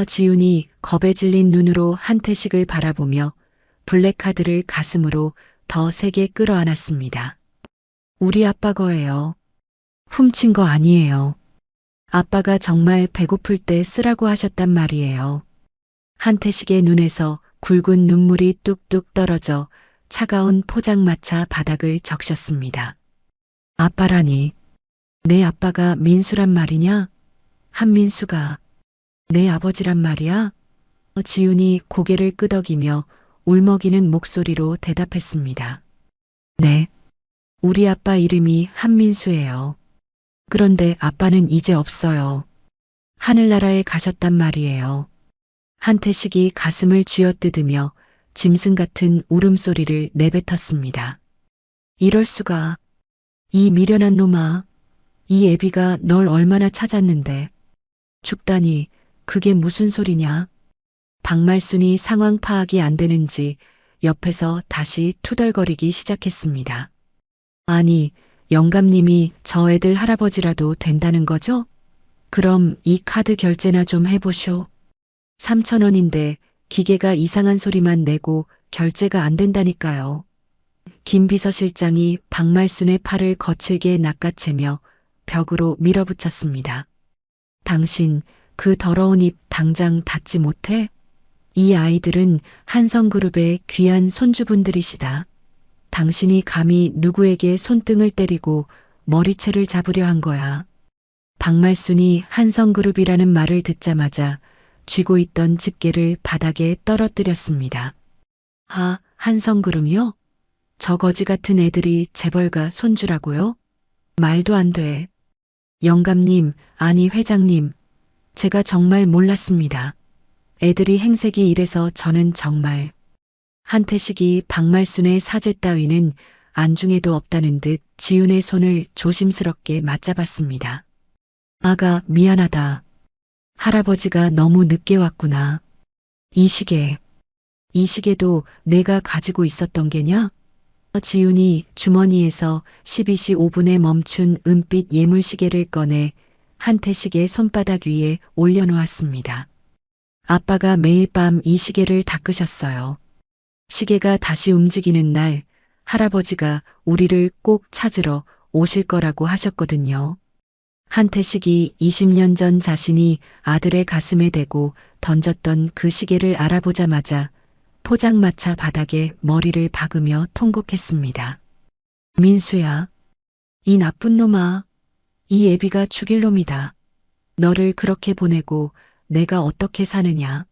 A: 지훈이 겁에 질린 눈으로 한태식을 바라보며 블랙카드를 가슴으로 더 세게 끌어안았습니다. 우리 아빠 거예요. 훔친 거 아니에요. 아빠가 정말 배고플 때 쓰라고 하셨단 말이에요. 한태식의 눈에서 굵은 눈물이 뚝뚝 떨어져 차가운 포장마차 바닥을 적셨습니다. 아빠라니, 내 아빠가 민수란 말이냐? 한민수가 내 아버지란 말이야? 지훈이 고개를 끄덕이며 울먹이는 목소리로 대답했습니다. 네, 우리 아빠 이름이 한민수예요. 그런데 아빠는 이제 없어요. 하늘나라에 가셨단 말이에요. 한태식이 가슴을 쥐어뜯으며 짐승 같은 울음소리를 내뱉었습니다. 이럴 수가. 이 미련한 놈아. 이 애비가 널 얼마나 찾았는데. 죽다니 그게 무슨 소리냐? 박말순이 상황 파악이 안 되는지 옆에서 다시 투덜거리기 시작했습니다. 아니, 영감님이 저 애들 할아버지라도 된다는 거죠? 그럼 이 카드 결제나 좀 해보쇼. 3,000원인데 기계가 이상한 소리만 내고 결제가 안 된다니까요. 김 비서실장이 박말순의 팔을 거칠게 낚아채며 벽으로 밀어붙였습니다. 당신 그 더러운 입 당장 닫지 못해? 이 아이들은 한성그룹의 귀한 손주분들이시다. 당신이 감히 누구에게 손등을 때리고 머리채를 잡으려 한 거야. 박말순이 한성그룹이라는 말을 듣자마자 쥐고 있던 집게를 바닥에 떨어뜨렸습니다. 한성그룹이요? 저 거지 같은 애들이 재벌가 손주라고요? 말도 안 돼. 영감님, 아니 회장님, 제가 정말 몰랐습니다. 애들이 행색이 이래서 저는 정말. 한태식이 박말순의 사죄 따위는 안중에도 없다는 듯 지훈의 손을 조심스럽게 맞잡았습니다. 아가, 미안하다. 할아버지가 너무 늦게 왔구나. 이 시계도 내가 가지고 있었던 게냐? 지훈이 주머니에서 12시 5분에 멈춘 은빛 예물시계를 꺼내 한태식의 손바닥 위에 올려놓았습니다. 아빠가 매일 밤 이 시계를 닦으셨어요. 시계가 다시 움직이는 날 할아버지가 우리를 꼭 찾으러 오실 거라고 하셨거든요. 한태식이 20년 전 자신이 아들의 가슴에 대고 던졌던 그 시계를 알아보자마자 포장마차 바닥에 머리를 박으며 통곡했습니다. 민수야, 이 나쁜 놈아, 이 애비가 죽일 놈이다. 너를 그렇게 보내고 내가 어떻게 사느냐.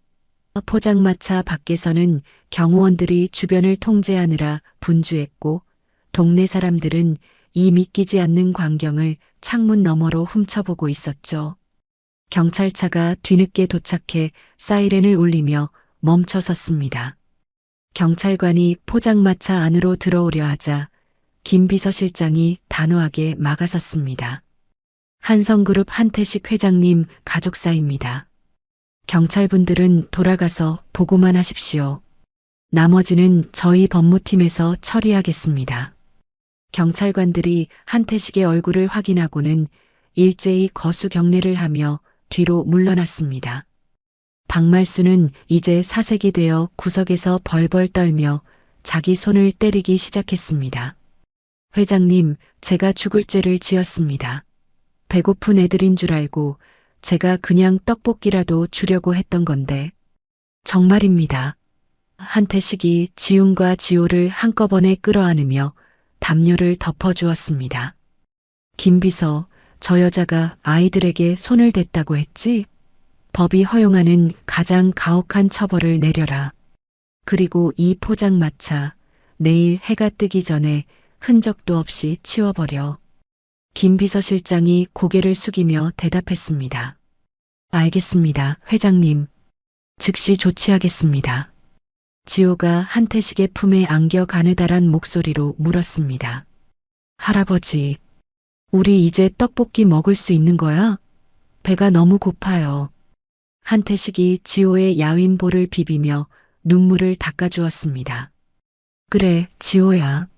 A: 포장마차 밖에서는 경호원들이 주변을 통제하느라 분주했고 동네 사람들은 이 믿기지 않는 광경을 창문 너머로 훔쳐보고 있었죠. 경찰차가 뒤늦게 도착해 사이렌을 울리며 멈춰 섰습니다. 경찰관이 포장마차 안으로 들어오려 하자 김 비서실장이 단호하게 막아섰습니다. 한성그룹 한태식 회장님 가족사입니다. 경찰분들은 돌아가서 보고만 하십시오. 나머지는 저희 법무팀에서 처리하겠습니다. 경찰관들이 한태식의 얼굴을 확인하고는 일제히 거수 경례를 하며 뒤로 물러났습니다. 박말수는 이제 사색이 되어 구석에서 벌벌 떨며 자기 손을 때리기 시작했습니다. 회장님, 제가 죽을 죄를 지었습니다. 배고픈 애들인 줄 알고 제가 그냥 떡볶이라도 주려고 했던 건데. 정말입니다. 한태식이 지훈과 지호를 한꺼번에 끌어안으며 담요를 덮어주었습니다. 김비서, 저 여자가 아이들에게 손을 댔다고 했지? 법이 허용하는 가장 가혹한 처벌을 내려라. 그리고 이 포장마차 내일 해가 뜨기 전에 흔적도 없이 치워버려. 김 비서실장이 고개를 숙이며 대답했습니다. 알겠습니다, 회장님. 즉시 조치하겠습니다. 지호가 한태식의 품에 안겨 가느다란 목소리로 물었습니다. 할아버지, 우리 이제 떡볶이 먹을 수 있는 거야? 배가 너무 고파요. 한태식이 지호의 야윈 볼을 비비며 눈물을 닦아주었습니다. 그래, 지호야.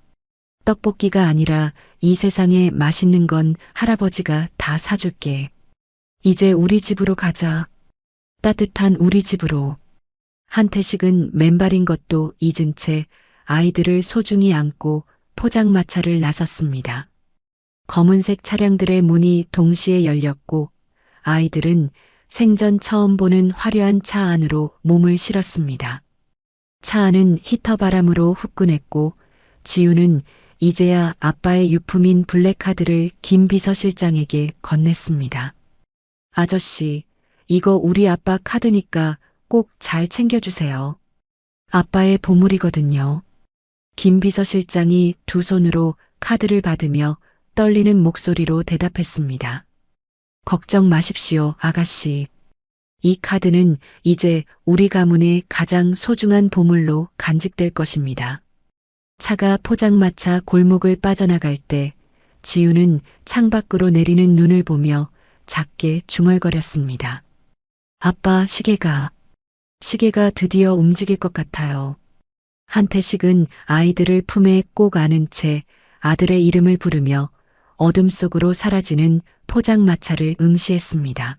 A: 떡볶이가 아니라 이 세상에 맛있는 건 할아버지가 다 사줄게. 이제 우리 집으로 가자. 따뜻한 우리 집으로. 한태식은 맨발인 것도 잊은 채 아이들을 소중히 안고 포장마차를 나섰습니다. 검은색 차량들의 문이 동시에 열렸고 아이들은 생전 처음 보는 화려한 차 안으로 몸을 실었습니다. 차 안은 히터 바람으로 후끈했고 지우는 이제야 아빠의 유품인 블랙카드를 김 비서실장에게 건넸습니다. 아저씨, 이거 우리 아빠 카드니까 꼭 잘 챙겨주세요. 아빠의 보물이거든요. 김 비서실장이 두 손으로 카드를 받으며 떨리는 목소리로 대답했습니다. 걱정 마십시오, 아가씨. 이 카드는 이제 우리 가문의 가장 소중한 보물로 간직될 것입니다. 차가 포장마차 골목을 빠져나갈 때 지우는 창밖으로 내리는 눈을 보며 작게 중얼거렸습니다. 아빠, 시계가 드디어 움직일 것 같아요. 한태식은 아이들을 품에 꼭 안은 채 아들의 이름을 부르며 어둠 속으로 사라지는 포장마차를 응시했습니다.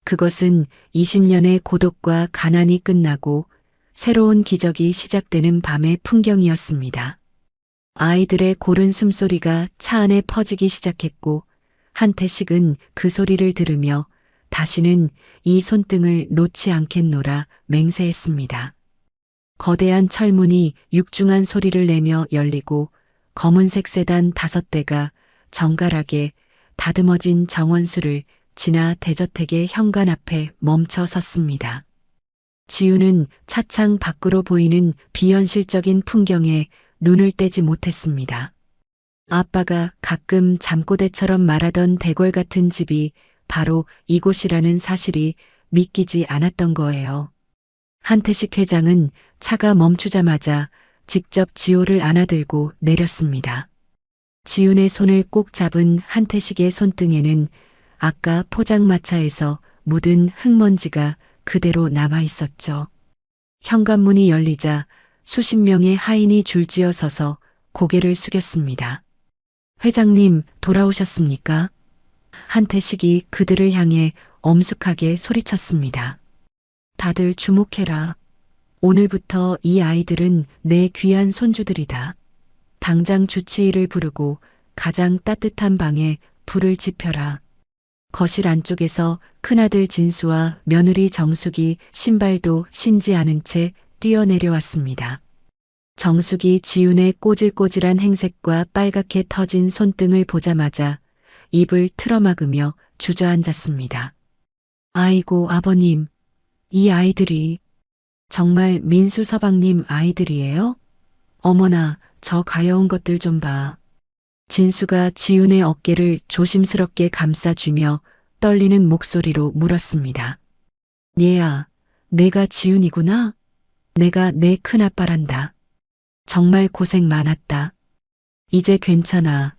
A: 그것은 20년의 고독과 가난이 끝나고 새로운 기적이 시작되는 밤의 풍경이었습니다. 아이들의 고른 숨소리가 차 안에 퍼지기 시작했고 한태식은 그 소리를 들으며 다시는 이 손등을 놓지 않겠노라 맹세했습니다. 거대한 철문이 육중한 소리를 내며 열리고 검은색 세단 5대가 정갈하게 다듬어진 정원수를 지나 대저택의 현관 앞에 멈춰 섰습니다. 지우는 차창 밖으로 보이는 비현실적인 풍경에 눈을 떼지 못했습니다. 아빠가 가끔 잠꼬대처럼 말하던 대궐 같은 집이 바로 이곳이라는 사실이 믿기지 않았던 거예요. 한태식 회장은 차가 멈추자마자 직접 지호를 안아들고 내렸습니다. 지훈의 손을 꼭 잡은 한태식의 손등에는 아까 포장마차에서 묻은 흙먼지가 그대로 남아 있었죠. 현관문이 열리자 수십 명의 하인이 줄지어 서서 고개를 숙였습니다. 회장님, 돌아오셨습니까? 한태식이 그들을 향해 엄숙하게 소리쳤습니다. 다들 주목해라. 오늘부터 이 아이들은 내 귀한 손주들이다. 당장 주치의를 부르고 가장 따뜻한 방에 불을 지펴라. 거실 안쪽에서 큰아들 진수와 며느리 정숙이 신발도 신지 않은 채 뛰어내려왔습니다. 정숙이 지훈의 꼬질꼬질한 행색과 빨갛게 터진 손등을 보자마자 입을 틀어막으며 주저앉았습니다. 아이고, 아버님, 이 아이들이. 정말 민수 서방님 아이들이에요? 어머나, 저 가여운 것들 좀 봐. 진수가 지훈의 어깨를 조심스럽게 감싸주며 떨리는 목소리로 물었습니다. 얘야, 내가 지훈이구나? 내가 내 큰아빠란다. 정말 고생 많았다. 이제 괜찮아.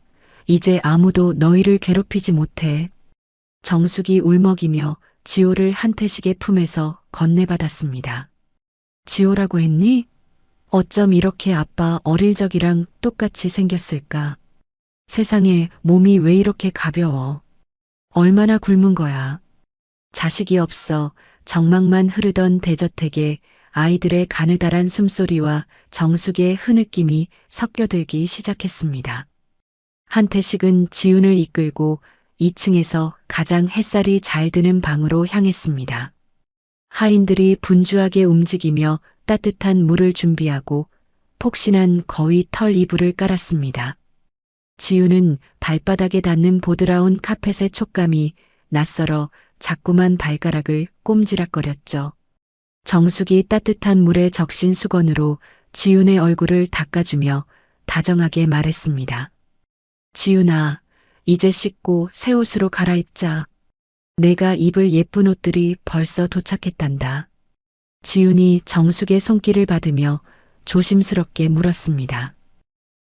A: 이제 아무도 너희를 괴롭히지 못해. 정숙이 울먹이며 지호를 한태식의 품에서 건네받았습니다. 지호라고 했니? 어쩜 이렇게 아빠 어릴 적이랑 똑같이 생겼을까? 세상에 몸이 왜 이렇게 가벼워? 얼마나 굶은 거야? 자식이 없어 정막만 흐르던 대저택에 아이들의 가느다란 숨소리와 정숙의 흐느낌이 섞여들기 시작했습니다. 한태식은 지훈을 이끌고 2층에서 가장 햇살이 잘 드는 방으로 향했습니다. 하인들이 분주하게 움직이며 따뜻한 물을 준비하고 폭신한 거위 털 이불을 깔았습니다. 지훈은 발바닥에 닿는 보드라운 카펫의 촉감이 낯설어 자꾸만 발가락을 꼼지락거렸죠. 정숙이 따뜻한 물에 적신 수건으로 지훈의 얼굴을 닦아주며 다정하게 말했습니다. 지훈아, 이제 씻고 새 옷으로 갈아입자. 내가 입을 예쁜 옷들이 벌써 도착했단다. 지훈이 정숙의 손길을 받으며 조심스럽게 물었습니다.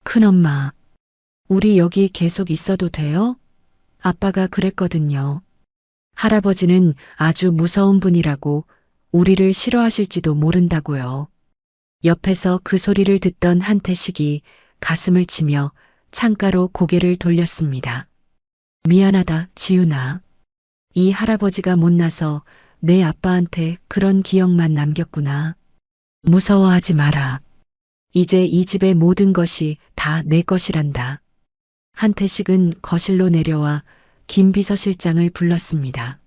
A: 큰엄마, 우리 여기 계속 있어도 돼요? 아빠가 그랬거든요. 할아버지는 아주 무서운 분이라고 우리를 싫어하실지도 모른다고요. 옆에서 그 소리를 듣던 한태식이 가슴을 치며 창가로 고개를 돌렸습니다. 미안하다, 지훈아. 이 할아버지가 못나서 내 아빠한테 그런 기억만 남겼구나. 무서워하지 마라. 이제 이 집의 모든 것이 다 내 것이란다. 한태식은 거실로 내려와 김 비서실장을 불렀습니다.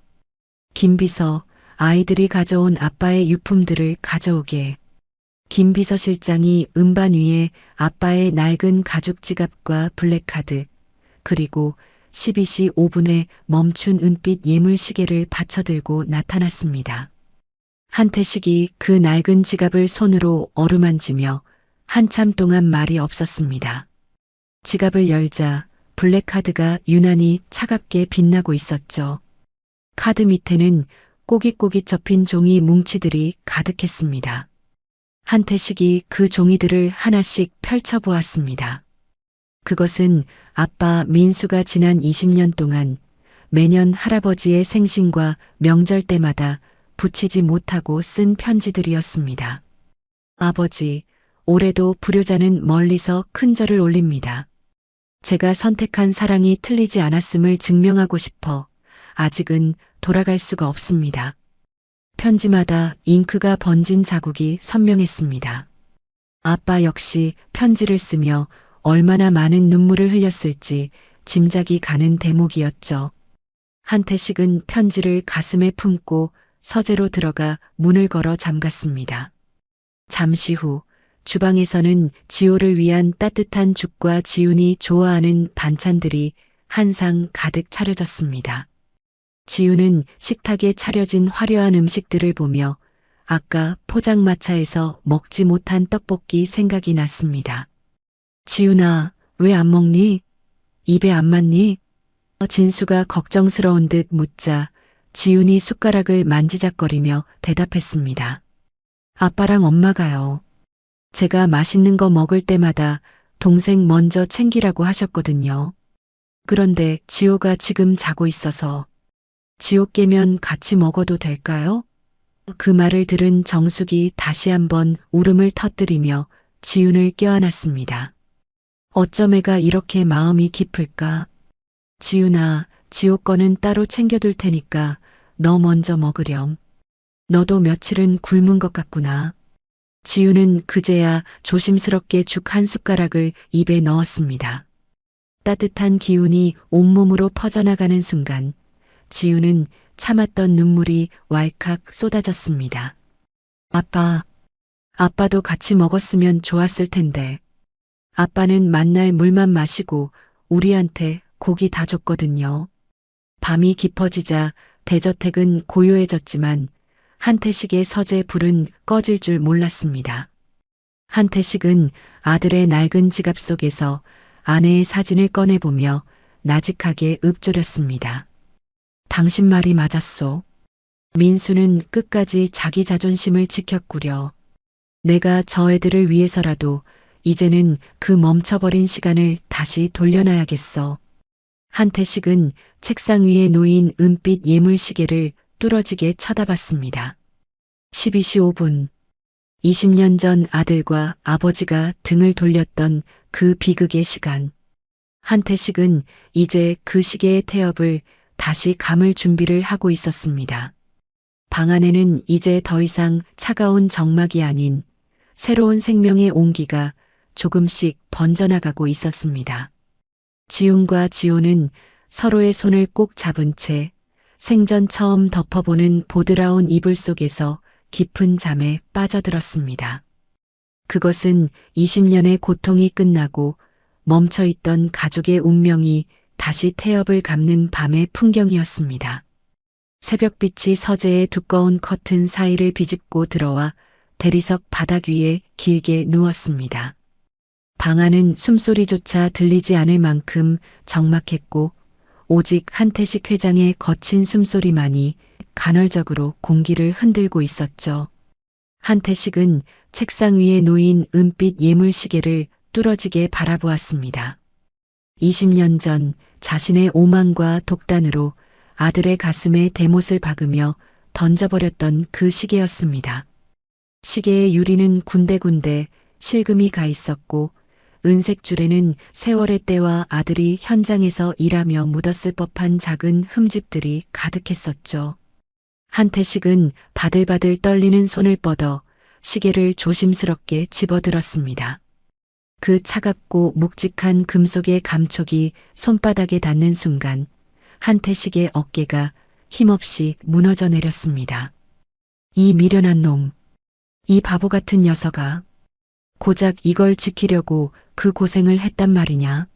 A: 김 비서, 아이들이 가져온 아빠의 유품들을 가져오게. 김 비서실장이 음반 위에 아빠의 낡은 가죽 지갑과 블랙카드, 그리고 12시 5분에 멈춘 은빛 예물 시계를 받쳐들고 나타났습니다. 한태식이 그 낡은 지갑을 손으로 어루만지며 한참 동안 말이 없었습니다. 지갑을 열자 블랙카드가 유난히 차갑게 빛나고 있었죠. 카드 밑에는 꼬깃꼬깃 접힌 종이 뭉치들이 가득했습니다. 한태식이 그 종이들을 하나씩 펼쳐보았습니다. 그것은 아빠 민수가 지난 20년 동안 매년 할아버지의 생신과 명절 때마다 붙이지 못하고 쓴 편지들이었습니다. 아버지, 올해도 불효자는 멀리서 큰 절을 올립니다. 제가 선택한 사랑이 틀리지 않았음을 증명하고 싶어 아직은 돌아갈 수가 없습니다. 편지마다 잉크가 번진 자국이 선명했습니다. 아빠 역시 편지를 쓰며 얼마나 많은 눈물을 흘렸을지 짐작이 가는 대목이었죠. 한태식은 편지를 가슴에 품고 서재로 들어가 문을 걸어 잠갔습니다. 잠시 후 주방에서는 지호를 위한 따뜻한 죽과 지훈이 좋아하는 반찬들이 한 상 가득 차려졌습니다. 지훈은 식탁에 차려진 화려한 음식들을 보며 아까 포장마차에서 먹지 못한 떡볶이 생각이 났습니다. 지훈아, 왜 안 먹니? 입에 안 맞니? 진수가 걱정스러운 듯 묻자 지훈이 숟가락을 만지작거리며 대답했습니다. 아빠랑 엄마가요. 제가 맛있는 거 먹을 때마다 동생 먼저 챙기라고 하셨거든요. 그런데 지호가 지금 자고 있어서 지호 깨면 같이 먹어도 될까요? 그 말을 들은 정숙이 다시 한번 울음을 터뜨리며 지훈을 껴안았습니다. 어쩜 애가 이렇게 마음이 깊을까? 지훈아, 지호 거는 따로 챙겨둘 테니까 너 먼저 먹으렴. 너도 며칠은 굶은 것 같구나. 지훈은 그제야 조심스럽게 죽 한 숟가락을 입에 넣었습니다. 따뜻한 기운이 온몸으로 퍼져나가는 순간 지훈은 참았던 눈물이 왈칵 쏟아졌습니다. 아빠도 같이 먹었으면 좋았을 텐데. 아빠는 만날 물만 마시고 우리한테 고기 다 줬거든요. 밤이 깊어지자 대저택은 고요해졌지만 한태식의 서재 불은 꺼질 줄 몰랐습니다. 한태식은 아들의 낡은 지갑 속에서 아내의 사진을 꺼내보며 나직하게 읊조렸습니다. 당신 말이 맞았소. 민수는 끝까지 자기 자존심을 지켰구려. 내가 저 애들을 위해서라도 이제는 그 멈춰버린 시간을 다시 돌려놔야겠어. 한태식은 책상 위에 놓인 은빛 예물시계를 뚫어지게 쳐다봤습니다. 12시 5분. 20년 전 아들과 아버지가 등을 돌렸던 그 비극의 시간. 한태식은 이제 그 시계의 태엽을 다시 감을 준비를 하고 있었습니다. 방 안에는 이제 더 이상 차가운 정막이 아닌 새로운 생명의 온기가 조금씩 번져나가고 있었습니다. 지훈과 지호는 서로의 손을 꼭 잡은 채 생전 처음 덮어보는 보드라운 이불 속에서 깊은 잠에 빠져들었습니다. 그것은 20년의 고통이 끝나고 멈춰있던 가족의 운명이 다시 태엽을 감는 밤의 풍경이었습니다. 새벽빛이 서재의 두꺼운 커튼 사이를 비집고 들어와 대리석 바닥 위에 길게 누웠습니다. 방 안은 숨소리조차 들리지 않을 만큼 적막했고 오직 한태식 회장의 거친 숨소리만이 간헐적으로 공기를 흔들고 있었죠. 한태식은 책상 위에 놓인 은빛 예물시계를 뚫어지게 바라보았습니다. 20년 전 자신의 오만과 독단으로 아들의 가슴에 대못을 박으며 던져버렸던 그 시계였습니다. 시계의 유리는 군데군데 실금이 가 있었고 은색 줄에는 세월의 때와 아들이 현장에서 일하며 묻었을 법한 작은 흠집들이 가득했었죠. 한태식은 바들바들 떨리는 손을 뻗어 시계를 조심스럽게 집어들었습니다. 그 차갑고 묵직한 금속의 감촉이 손바닥에 닿는 순간 한태식의 어깨가 힘없이 무너져 내렸습니다. 이 미련한 놈, 이 바보 같은 녀석아. 고작 이걸 지키려고 그 고생을 했단 말이냐.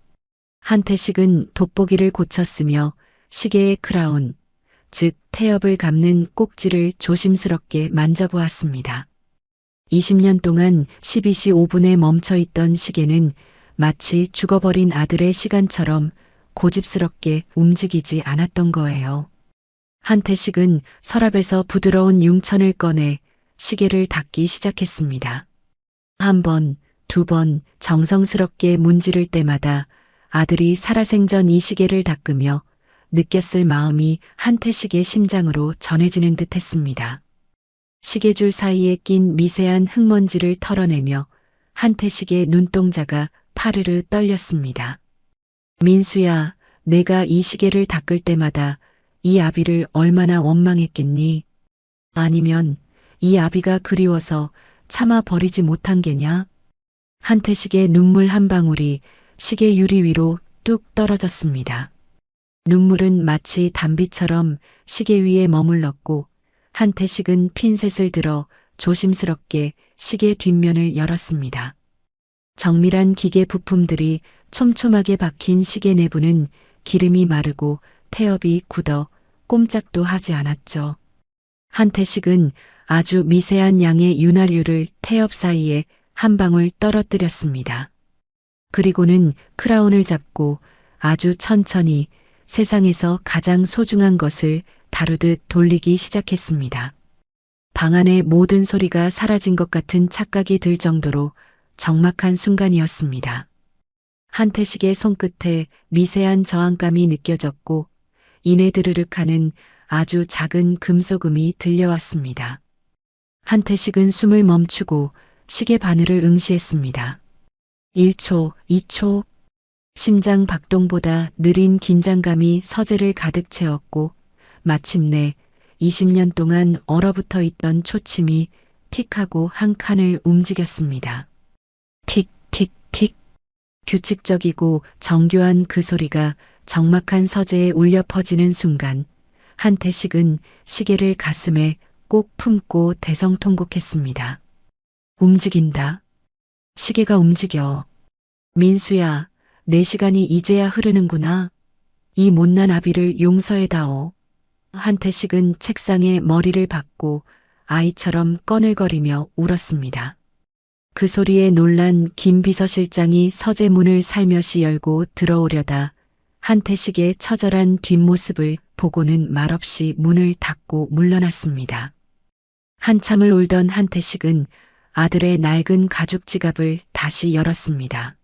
A: 한태식은 돋보기를 고쳤으며 시계의 크라운, 즉 태엽을 감는 꼭지를 조심스럽게 만져보았습니다. 20년 동안 12시 5분에 멈춰있던 시계는 마치 죽어버린 아들의 시간처럼 고집스럽게 움직이지 않았던 거예요. 한태식은 서랍에서 부드러운 융천을 꺼내 시계를 닦기 시작했습니다. 한 번, 두 번 정성스럽게 문지를 때마다 아들이 살아생전 이 시계를 닦으며 느꼈을 마음이 한태식의 심장으로 전해지는 듯 했습니다. 시계줄 사이에 낀 미세한 흙먼지를 털어내며 한태식의 눈동자가 파르르 떨렸습니다. 민수야, 내가 이 시계를 닦을 때마다 이 아비를 얼마나 원망했겠니? 아니면 이 아비가 그리워서 참아 버리지 못한 게냐? 한태식의 눈물 한 방울이 시계 유리 위로 뚝 떨어졌습니다. 눈물은 마치 단비처럼 시계 위에 머물렀고 한태식은 핀셋을 들어 조심스럽게 시계 뒷면을 열었습니다. 정밀한 기계 부품들이 촘촘하게 박힌 시계 내부는 기름이 마르고 태엽이 굳어 꼼짝도 하지 않았죠. 한태식은 아주 미세한 양의 윤활유를 태엽 사이에 한 방울 떨어뜨렸습니다. 그리고는 크라운을 잡고 아주 천천히 세상에서 가장 소중한 것을 다루듯 돌리기 시작했습니다. 방 안의 모든 소리가 사라진 것 같은 착각이 들 정도로 적막한 순간이었습니다. 한태식의 손끝에 미세한 저항감이 느껴졌고 이내 드르륵하는 아주 작은 금속음이 들려왔습니다. 한태식은 숨을 멈추고 시계 바늘을 응시했습니다. 1초, 2초. 심장 박동보다 느린 긴장감이 서재를 가득 채웠고 마침내 20년 동안 얼어붙어 있던 초침이 틱하고 한 칸을 움직였습니다. 틱, 틱, 틱. 규칙적이고 정교한 그 소리가 적막한 서재에 울려 퍼지는 순간 한태식은 시계를 가슴에 꼭 품고 대성통곡했습니다. 움직인다. 시계가 움직여. 민수야, 내 시간이 이제야 흐르는구나. 이 못난 아비를 용서해다오. 한태식은 책상에 머리를 박고 아이처럼 꺼늘거리며 울었습니다. 그 소리에 놀란 김 비서실장이 서재문을 살며시 열고 들어오려다 한태식의 처절한 뒷모습을 보고는 말없이 문을 닫고 물러났습니다. 한참을 울던 한태식은 아들의 낡은 가죽 지갑을 다시 열었습니다.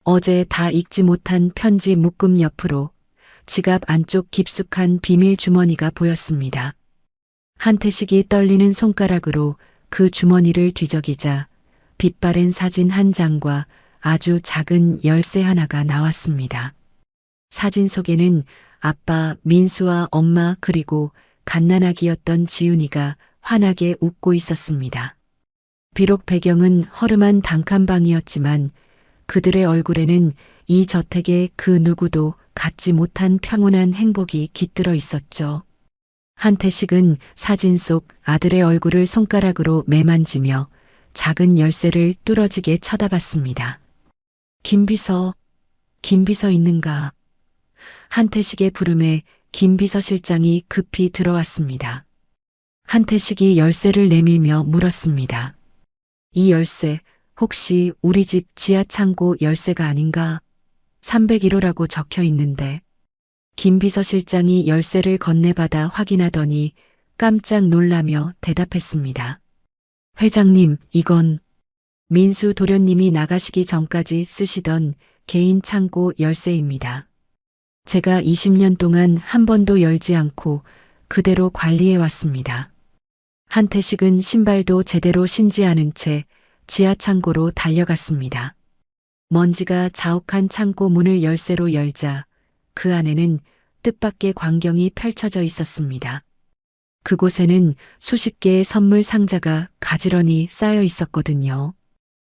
A: 어제 다 읽지 못한 편지 묶음 옆으로 지갑 안쪽 깊숙한 비밀 주머니가 보였습니다. 한태식이 떨리는 손가락으로 그 주머니를 뒤적이자 빛바랜 사진 한 장과 아주 작은 열쇠 하나가 나왔습니다. 사진 속에는 아빠 민수와 엄마 그리고 갓난아기였던 지훈이가 환하게 웃고 있었습니다. 비록 배경은 허름한 단칸방이었지만 그들의 얼굴에는 이 저택의 그 누구도 갖지 못한 평온한 행복이 깃들어 있었죠. 한태식은 사진 속 아들의 얼굴을 손가락으로 매만지며 작은 열쇠를 뚫어지게 쳐다봤습니다. 김비서 있는가? 한태식의 부름에 김비서실장이 급히 들어왔습니다. 한태식이 열쇠를 내밀며 물었습니다. 이 열쇠 혹시 우리 집 지하창고 열쇠가 아닌가? 301호라고 적혀 있는데. 김비서실장이 열쇠를 건네받아 확인하더니 깜짝 놀라며 대답했습니다. 회장님, 이건 민수 도련님이 나가시기 전까지 쓰시던 개인 창고 열쇠입니다. 제가 20년 동안 한 번도 열지 않고 그대로 관리해 왔습니다. 한태식은 신발도 제대로 신지 않은 채 지하 창고로 달려갔습니다. 먼지가 자욱한 창고 문을 열쇠로 열자 그 안에는 뜻밖의 광경이 펼쳐져 있었습니다. 그곳에는 수십 개의 선물 상자가 가지런히 쌓여 있었거든요.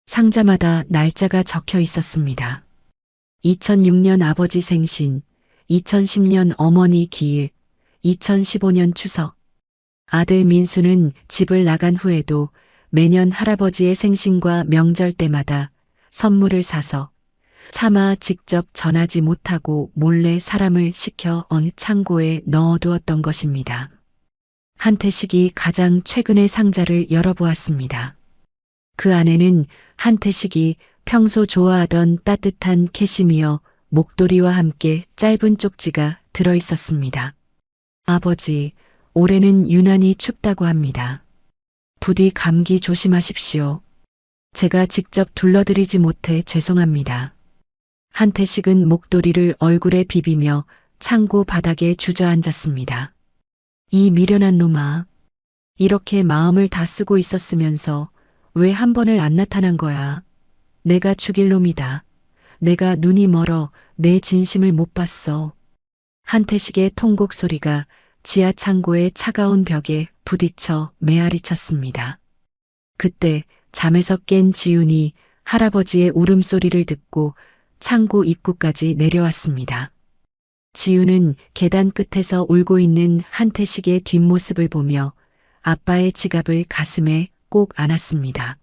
A: 상자마다 날짜가 적혀 있었습니다. 2006년 아버지 생신, 2010년 어머니 기일, 2015년 추석. 아들 민수는 집을 나간 후에도 매년 할아버지의 생신과 명절 때마다 선물을 사서 차마 직접 전하지 못하고 몰래 사람을 시켜 어느 창고에 넣어두었던 것입니다. 한태식이 가장 최근의 상자를 열어보았습니다. 그 안에는 한태식이 평소 좋아하던 따뜻한 캐시미어 목도리와 함께 짧은 쪽지가 들어있었습니다. 아버지, 올해는 유난히 춥다고 합니다. 부디 감기 조심하십시오. 제가 직접 둘러드리지 못해 죄송합니다. 한태식은 목도리를 얼굴에 비비며 창고 바닥에 주저앉았습니다. 이 미련한 놈아. 이렇게 마음을 다 쓰고 있었으면서 왜 한 번을 안 나타난 거야. 내가 죽일 놈이다. 내가 눈이 멀어 내 진심을 못 봤어. 한태식의 통곡 소리가 지하 창고의 차가운 벽에 부딪혀 메아리 쳤습니다. 그때 잠에서 깬 지훈이 할아버지의 울음소리를 듣고 창고 입구까지 내려왔습니다. 지훈은 계단 끝에서 울고 있는 한태식의 뒷모습을 보며 아빠의 지갑을 가슴에 꼭 안았습니다.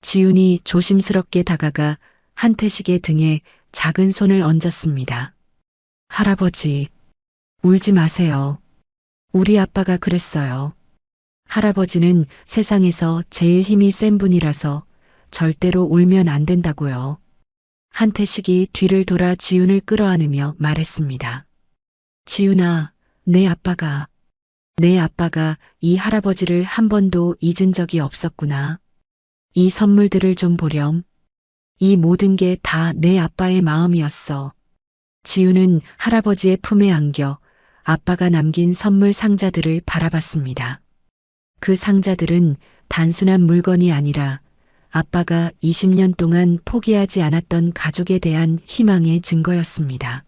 A: 지훈이 조심스럽게 다가가 한태식의 등에 작은 손을 얹었습니다. 할아버지, 울지 마세요. 우리 아빠가 그랬어요. 할아버지는 세상에서 제일 힘이 센 분이라서 절대로 울면 안 된다고요. 한태식이 뒤를 돌아 지훈을 끌어안으며 말했습니다. 지훈아, 내 아빠가 이 할아버지를 한 번도 잊은 적이 없었구나. 이 선물들을 좀 보렴. 이 모든 게 다 내 아빠의 마음이었어. 지훈은 할아버지의 품에 안겨 아빠가 남긴 선물 상자들을 바라봤습니다. 그 상자들은 단순한 물건이 아니라 아빠가 20년 동안 포기하지 않았던 가족에 대한 희망의 증거였습니다.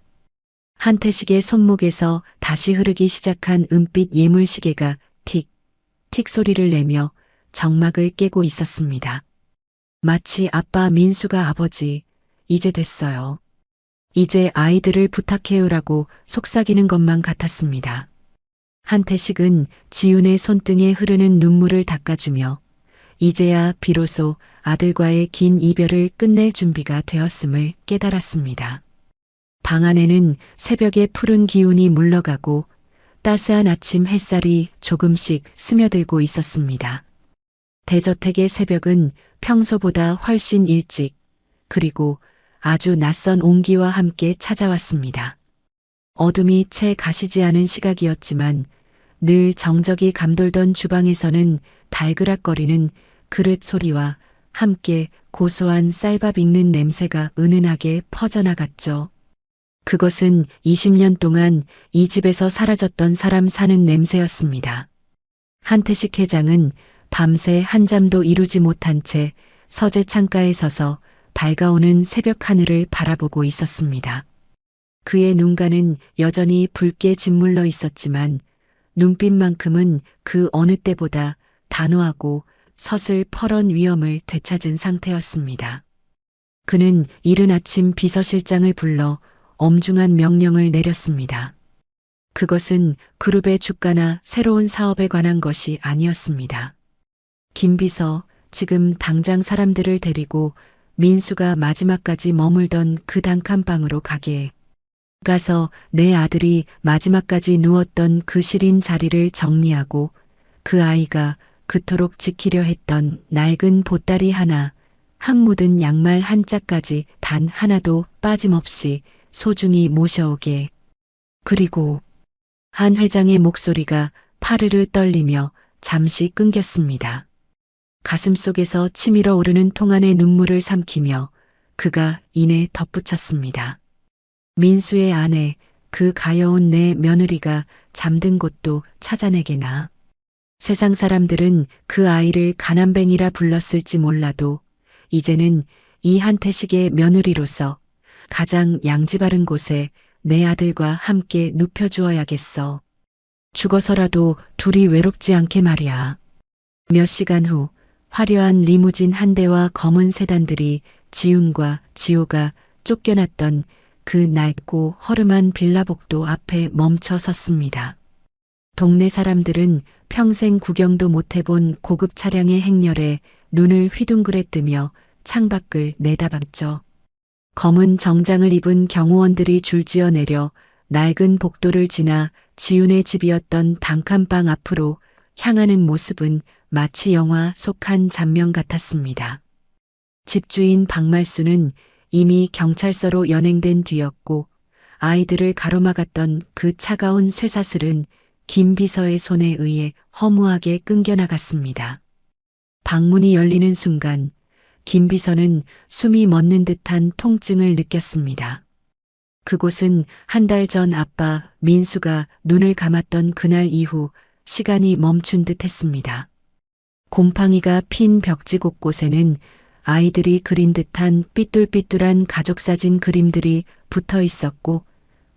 A: 한태식의 손목에서 다시 흐르기 시작한 은빛 예물시계가 틱, 틱 소리를 내며 정막을 깨고 있었습니다. 마치 아빠 민수가 아버지, 이제 됐어요. 이제 아이들을 부탁해요라고 속삭이는 것만 같았습니다. 한태식은 지훈의 손등에 흐르는 눈물을 닦아주며 이제야 비로소 아들과의 긴 이별을 끝낼 준비가 되었음을 깨달았습니다. 방 안에는 새벽의 푸른 기운이 물러가고 따스한 아침 햇살이 조금씩 스며들고 있었습니다. 대저택의 새벽은 평소보다 훨씬 일찍, 그리고 아주 낯선 온기와 함께 찾아왔습니다. 어둠이 채 가시지 않은 시각이었지만 늘 정적이 감돌던 주방에서는 달그락거리는 그릇 소리와 함께 고소한 쌀밥 익는 냄새가 은은하게 퍼져나갔죠. 그것은 20년 동안 이 집에서 사라졌던 사람 사는 냄새였습니다. 한태식 회장은 밤새 한잠도 이루지 못한 채 서재 창가에 서서 밝아오는 새벽 하늘을 바라보고 있었습니다. 그의 눈가는 여전히 붉게 짓물러 있었지만 눈빛만큼은 그 어느 때보다 단호하고 서슬퍼런 위엄을 되찾은 상태였습니다. 그는 이른 아침 비서실장을 불러 엄중한 명령을 내렸습니다. 그것은 그룹의 주가나 새로운 사업에 관한 것이 아니었습니다. 김 비서, 지금 당장 사람들을 데리고 민수가 마지막까지 머물던 그 단칸방으로 가서 내 아들이 마지막까지 누웠던 그 시린 자리를 정리하고 그 아이가 그토록 지키려 했던 낡은 보따리 하나, 흙 묻은 양말 한 짝까지 단 하나도 빠짐없이 소중히 모셔오게. 그리고 한 회장의 목소리가 파르르 떨리며 잠시 끊겼습니다. 가슴속에서 치밀어 오르는 통안의 눈물을 삼키며 그가 이내 덧붙였습니다. 민수의 아내, 그 가여운 내 며느리가 잠든 곳도 찾아내게나. 세상 사람들은 그 아이를 가난뱅이라 불렀을지 몰라도 이제는 이 한태식의 며느리로서 가장 양지 바른 곳에 내 아들과 함께 눕혀주어야겠어. 죽어서라도 둘이 외롭지 않게 말이야. 몇 시간 후 화려한 리무진 한 대와 검은 세단들이 지훈과 지호가 쫓겨났던 그 낡고 허름한 빌라복도 앞에 멈춰 섰습니다. 동네 사람들은 평생 구경도 못 해본 고급 차량의 행렬에 눈을 휘둥그레 뜨며 창밖을 내다봤죠. 검은 정장을 입은 경호원들이 줄지어 내려 낡은 복도를 지나 지훈의 집이었던 단칸방 앞으로 향하는 모습은 마치 영화 속 한 장면 같았습니다. 집주인 박말수는 이미 경찰서로 연행된 뒤였고 아이들을 가로막았던 그 차가운 쇠사슬은 김 비서의 손에 의해 허무하게 끊겨나갔습니다. 방문이 열리는 순간 김 비서는 숨이 멎는 듯한 통증을 느꼈습니다. 그곳은 한 달 전 아빠 민수가 눈을 감았던 그날 이후 시간이 멈춘 듯 했습니다. 곰팡이가 핀 벽지 곳곳에는 아이들이 그린 듯한 삐뚤삐뚤한 가족사진 그림들이 붙어 있었고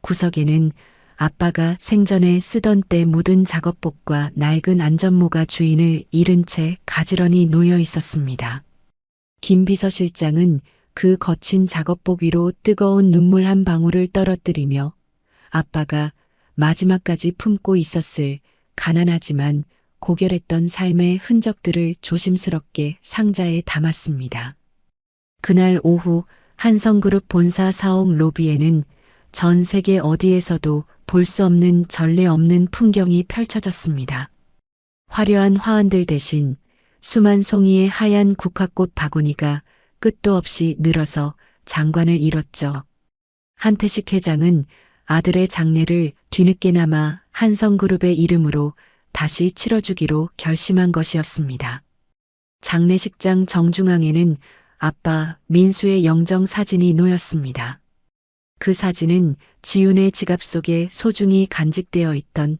A: 구석에는 아빠가 생전에 쓰던 때 묻은 작업복과 낡은 안전모가 주인을 잃은 채 가지런히 놓여 있었습니다. 김 비서실장은 그 거친 작업복 위로 뜨거운 눈물 한 방울을 떨어뜨리며 아빠가 마지막까지 품고 있었을 가난하지만 고결했던 삶의 흔적들을 조심스럽게 상자에 담았습니다. 그날 오후 한성그룹 본사 사옥 로비에는 전 세계 어디에서도 볼 수 없는 전례 없는 풍경이 펼쳐졌습니다. 화려한 화환들 대신 수만 송이의 하얀 국화꽃 바구니가 끝도 없이 늘어서 장관을 이뤘죠. 한태식 회장은 아들의 장례를 뒤늦게나마 한성그룹의 이름으로 다시 치러주기로 결심한 것이었습니다. 장례식장 정중앙에는 아빠 민수의 영정 사진이 놓였습니다. 그 사진은 지훈의 지갑 속에 소중히 간직되어 있던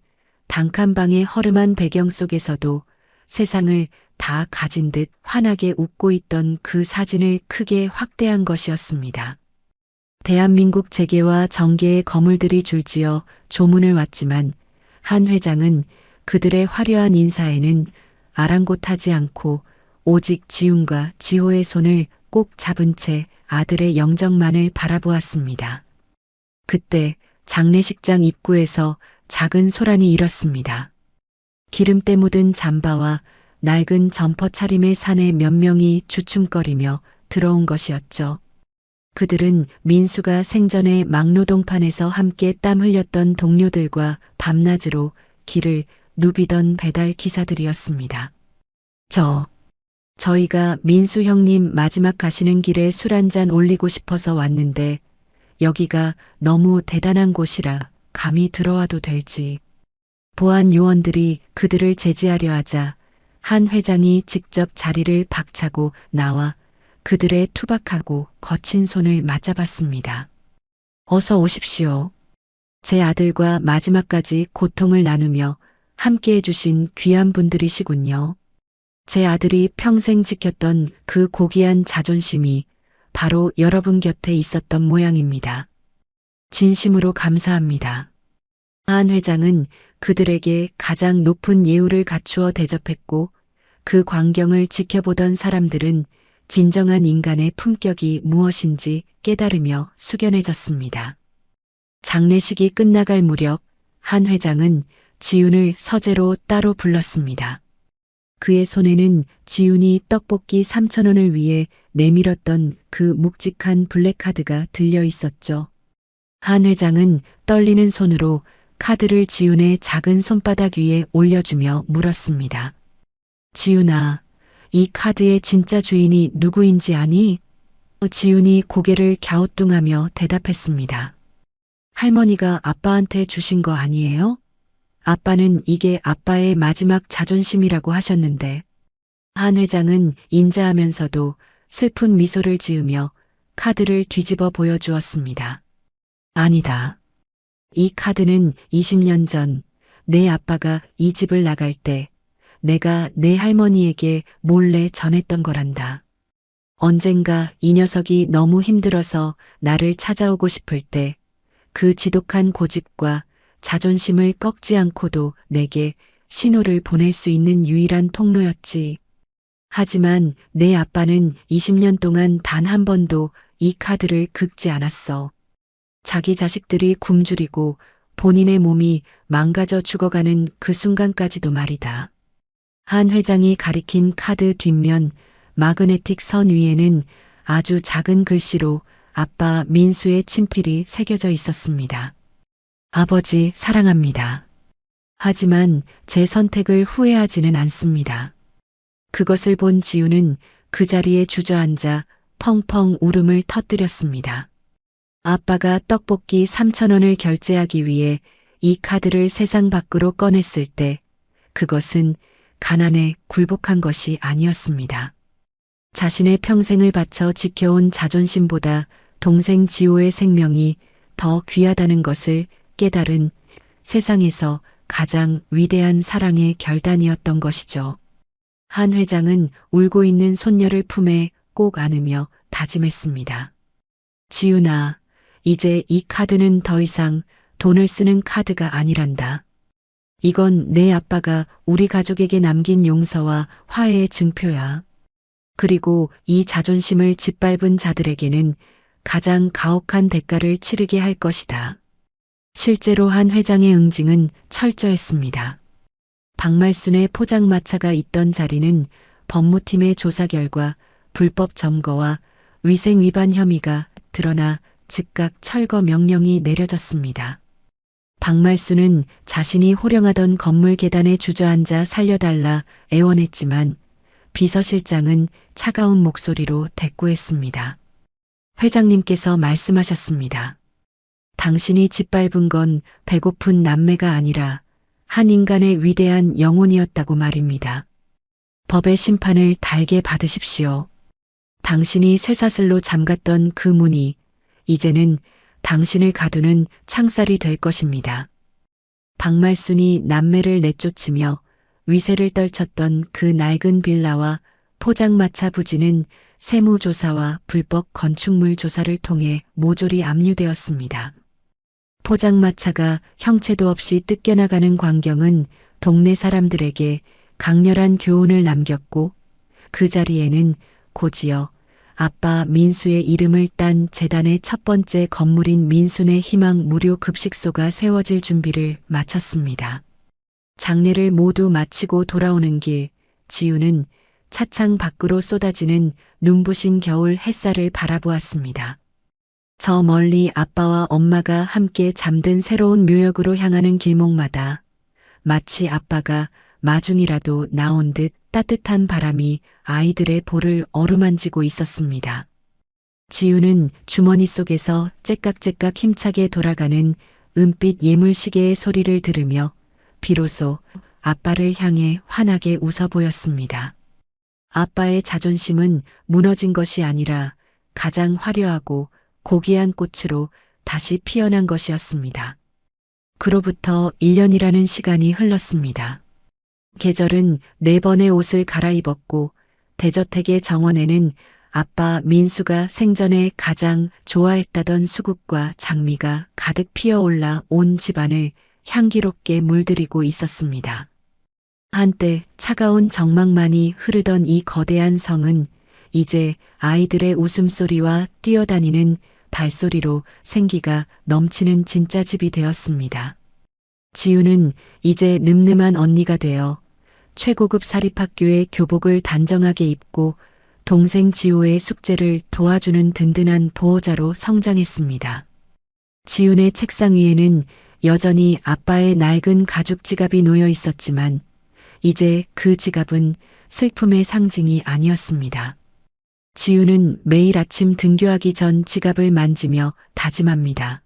A: 단칸방의 허름한 배경 속에서도 세상을 다 가진 듯 환하게 웃고 있던 그 사진을 크게 확대한 것이었습니다. 대한민국 재계와 정계의 거물들이 줄지어 조문을 왔지만 한 회장은 그들의 화려한 인사에는 아랑곳하지 않고 오직 지훈과 지호의 손을 꼭 잡은 채 아들의 영정만을 바라보았습니다. 그때 장례식장 입구에서 작은 소란이 일었습니다. 기름때 묻은 잠바와 낡은 점퍼 차림의 사내 몇 명이 주춤거리며 들어온 것이었죠. 그들은 민수가 생전에 막노동판에서 함께 땀 흘렸던 동료들과 밤낮으로 길을 누비던 배달 기사들이었습니다. 저희가 민수 형님 마지막 가시는 길에 술 한잔 올리고 싶어서 왔는데 여기가 너무 대단한 곳이라 감히 들어와도 될지. 보안 요원들이 그들을 제지하려 하자 한 회장이 직접 자리를 박차고 나와 그들의 투박하고 거친 손을 맞잡았습니다. 어서 오십시오. 제 아들과 마지막까지 고통을 나누며 함께 해주신 귀한 분들이시군요. 제 아들이 평생 지켰던 그 고귀한 자존심이 바로 여러분 곁에 있었던 모양입니다. 진심으로 감사합니다. 한 회장은 그들에게 가장 높은 예우를 갖추어 대접했고 그 광경을 지켜보던 사람들은 진정한 인간의 품격이 무엇인지 깨달으며 숙연해졌습니다. 장례식이 끝나갈 무렵 한 회장은 지훈을 서재로 따로 불렀습니다. 그의 손에는 지훈이 떡볶이 3,000원을 위해 내밀었던 그 묵직한 블랙카드가 들려 있었죠. 한 회장은 떨리는 손으로 카드를 지훈의 작은 손바닥 위에 올려주며 물었습니다. 지훈아, 이 카드의 진짜 주인이 누구인지 아니? 지훈이 고개를 갸우뚱하며 대답했습니다. 할머니가 아빠한테 주신 거 아니에요? 아빠는 이게 아빠의 마지막 자존심이라고 하셨는데. 한 회장은 인자하면서도 슬픈 미소를 지으며 카드를 뒤집어 보여주었습니다. 아니다. 이 카드는 20년 전 내 아빠가 이 집을 나갈 때 내가 내 할머니에게 몰래 전했던 거란다. 언젠가 이 녀석이 너무 힘들어서 나를 찾아오고 싶을 때 그 지독한 고집과 자존심을 꺾지 않고도 내게 신호를 보낼 수 있는 유일한 통로였지. 하지만 내 아빠는 20년 동안 단 한 번도 이 카드를 긁지 않았어. 자기 자식들이 굶주리고 본인의 몸이 망가져 죽어가는 그 순간까지도 말이다. 한 회장이 가리킨 카드 뒷면 마그네틱 선 위에는 아주 작은 글씨로 아빠 민수의 친필이 새겨져 있었습니다. 아버지 사랑합니다. 하지만 제 선택을 후회하지는 않습니다. 그것을 본 지우는 그 자리에 주저앉아 펑펑 울음을 터뜨렸습니다. 아빠가 떡볶이 3,000원을 결제하기 위해 이 카드를 세상 밖으로 꺼냈을 때 그것은 가난에 굴복한 것이 아니었습니다. 자신의 평생을 바쳐 지켜온 자존심보다 동생 지호의 생명이 더 귀하다는 것을 깨달은 세상에서 가장 위대한 사랑의 결단이었던 것이죠. 한 회장은 울고 있는 손녀를 품에 꼭 안으며 다짐했습니다. 지훈아, 이제 이 카드는 더 이상 돈을 쓰는 카드가 아니란다. 이건 내 아빠가 우리 가족에게 남긴 용서와 화해의 증표야. 그리고 이 자존심을 짓밟은 자들에게는 가장 가혹한 대가를 치르게 할 것이다. 실제로 한 회장의 응징은 철저했습니다. 박말순의 포장마차가 있던 자리는 법무팀의 조사 결과 불법 점거와 위생 위반 혐의가 드러나 즉각 철거 명령이 내려졌습니다. 박말순은 자신이 호령하던 건물 계단에 주저앉아 살려달라 애원했지만 비서실장은 차가운 목소리로 대꾸했습니다. 회장님께서 말씀하셨습니다. 당신이 짓밟은 건 배고픈 남매가 아니라 한 인간의 위대한 영혼이었다고 말입니다. 법의 심판을 달게 받으십시오. 당신이 쇠사슬로 잠갔던 그 문이 이제는 당신을 가두는 창살이 될 것입니다. 박말순이 남매를 내쫓으며 위세를 떨쳤던 그 낡은 빌라와 포장마차 부지는 세무조사와 불법 건축물 조사를 통해 모조리 압류되었습니다. 포장마차가 형체도 없이 뜯겨나가는 광경은 동네 사람들에게 강렬한 교훈을 남겼고 그 자리에는 곧이어 아빠 민수의 이름을 딴 재단의 첫 번째 건물인 민순의 희망 무료 급식소가 세워질 준비를 마쳤습니다. 장례를 모두 마치고 돌아오는 길, 지우는 차창 밖으로 쏟아지는 눈부신 겨울 햇살을 바라보았습니다. 저 멀리 아빠와 엄마가 함께 잠든 새로운 묘역으로 향하는 길목마다 마치 아빠가 마중이라도 나온 듯 따뜻한 바람이 아이들의 볼을 어루만지고 있었습니다. 지우는 주머니 속에서 째깍째깍 힘차게 돌아가는 은빛 예물시계의 소리를 들으며 비로소 아빠를 향해 환하게 웃어 보였습니다. 아빠의 자존심은 무너진 것이 아니라 가장 화려하고 고귀한 꽃으로 다시 피어난 것이었습니다. 그로부터 1년이라는 시간이 흘렀습니다. 계절은 4번의 옷을 갈아입었고 대저택의 정원에는 아빠 민수가 생전에 가장 좋아했다던 수국과 장미가 가득 피어올라 온 집안을 향기롭게 물들이고 있었습니다. 한때 차가운 정막만이 흐르던 이 거대한 성은 이제 아이들의 웃음소리와 뛰어다니는 발소리로 생기가 넘치는 진짜 집이 되었습니다. 지우는 이제 늠름한 언니가 되어 최고급 사립학교의 교복을 단정하게 입고 동생 지호의 숙제를 도와주는 든든한 보호자로 성장했습니다. 지훈의 책상 위에는 여전히 아빠의 낡은 가죽 지갑이 놓여 있었지만 이제 그 지갑은 슬픔의 상징이 아니었습니다. 지훈은 매일 아침 등교하기 전 지갑을 만지며 다짐합니다.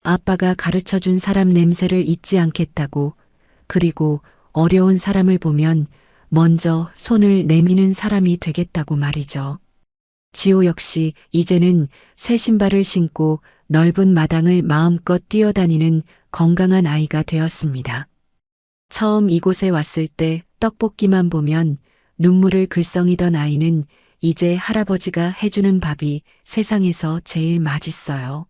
A: 아빠가 가르쳐준 사람 냄새를 잊지 않겠다고, 그리고 어려운 사람을 보면 먼저 손을 내미는 사람이 되겠다고 말이죠. 지호 역시 이제는 새 신발을 신고 넓은 마당을 마음껏 뛰어다니는 건강한 아이가 되었습니다. 처음 이곳에 왔을 때 떡볶이만 보면 눈물을 글썽이던 아이는 이제 할아버지가 해주는 밥이 세상에서 제일 맛있어요.